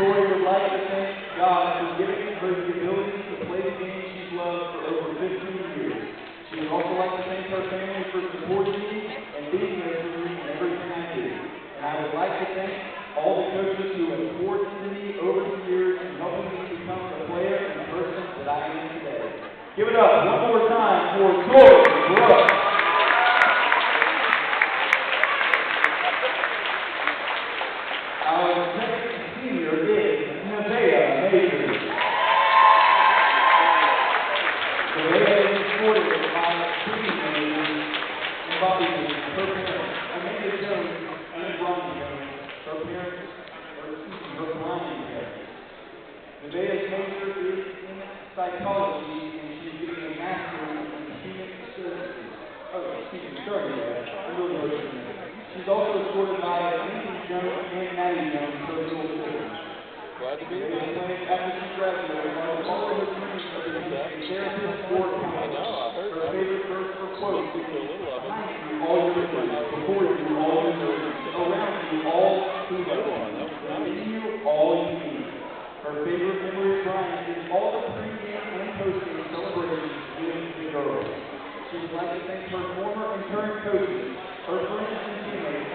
Tori would like to thank God for giving her the ability to play the game she's loved for over 15 years. She would also like to thank her family for supporting me and being there for me in everything I do. And I would like to thank all the coaches who have poured into me over the years and helping me become the player and person that I am today. Give it up one more time for Tori Brooks. Our second senior is Nevaeh Major. Nevaeh is supported by three majors embodied her parents, Amanda Jones and Bryan Jones, her parents, her Bryan parents. Nevaeh's major is in psychology and she's getting a master's in human services. Oh, excuse me, sorry, I'm really emotional. She's also supported by Anthony Jones and Maddie Jones, her little sisters. Glad to be here. After she graduated, one of all of her dreams was to become a therapist or counselor. Her favorite verse or quote is, behind you all your dreams, before you all your dreams, around you all who love you, in you all you need. Her favorite memory of Bryan is all the pre-game and post-game celebrations with the girls. She would like to thank her former and current coaches, her friends and teammates,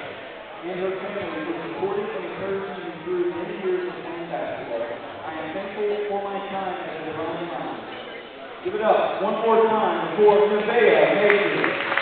and her family for supporting and encouraging me through many years of playing basketball. I am thankful for my time as a Bryan Lions. Give it up one more time for Nevaeh Major.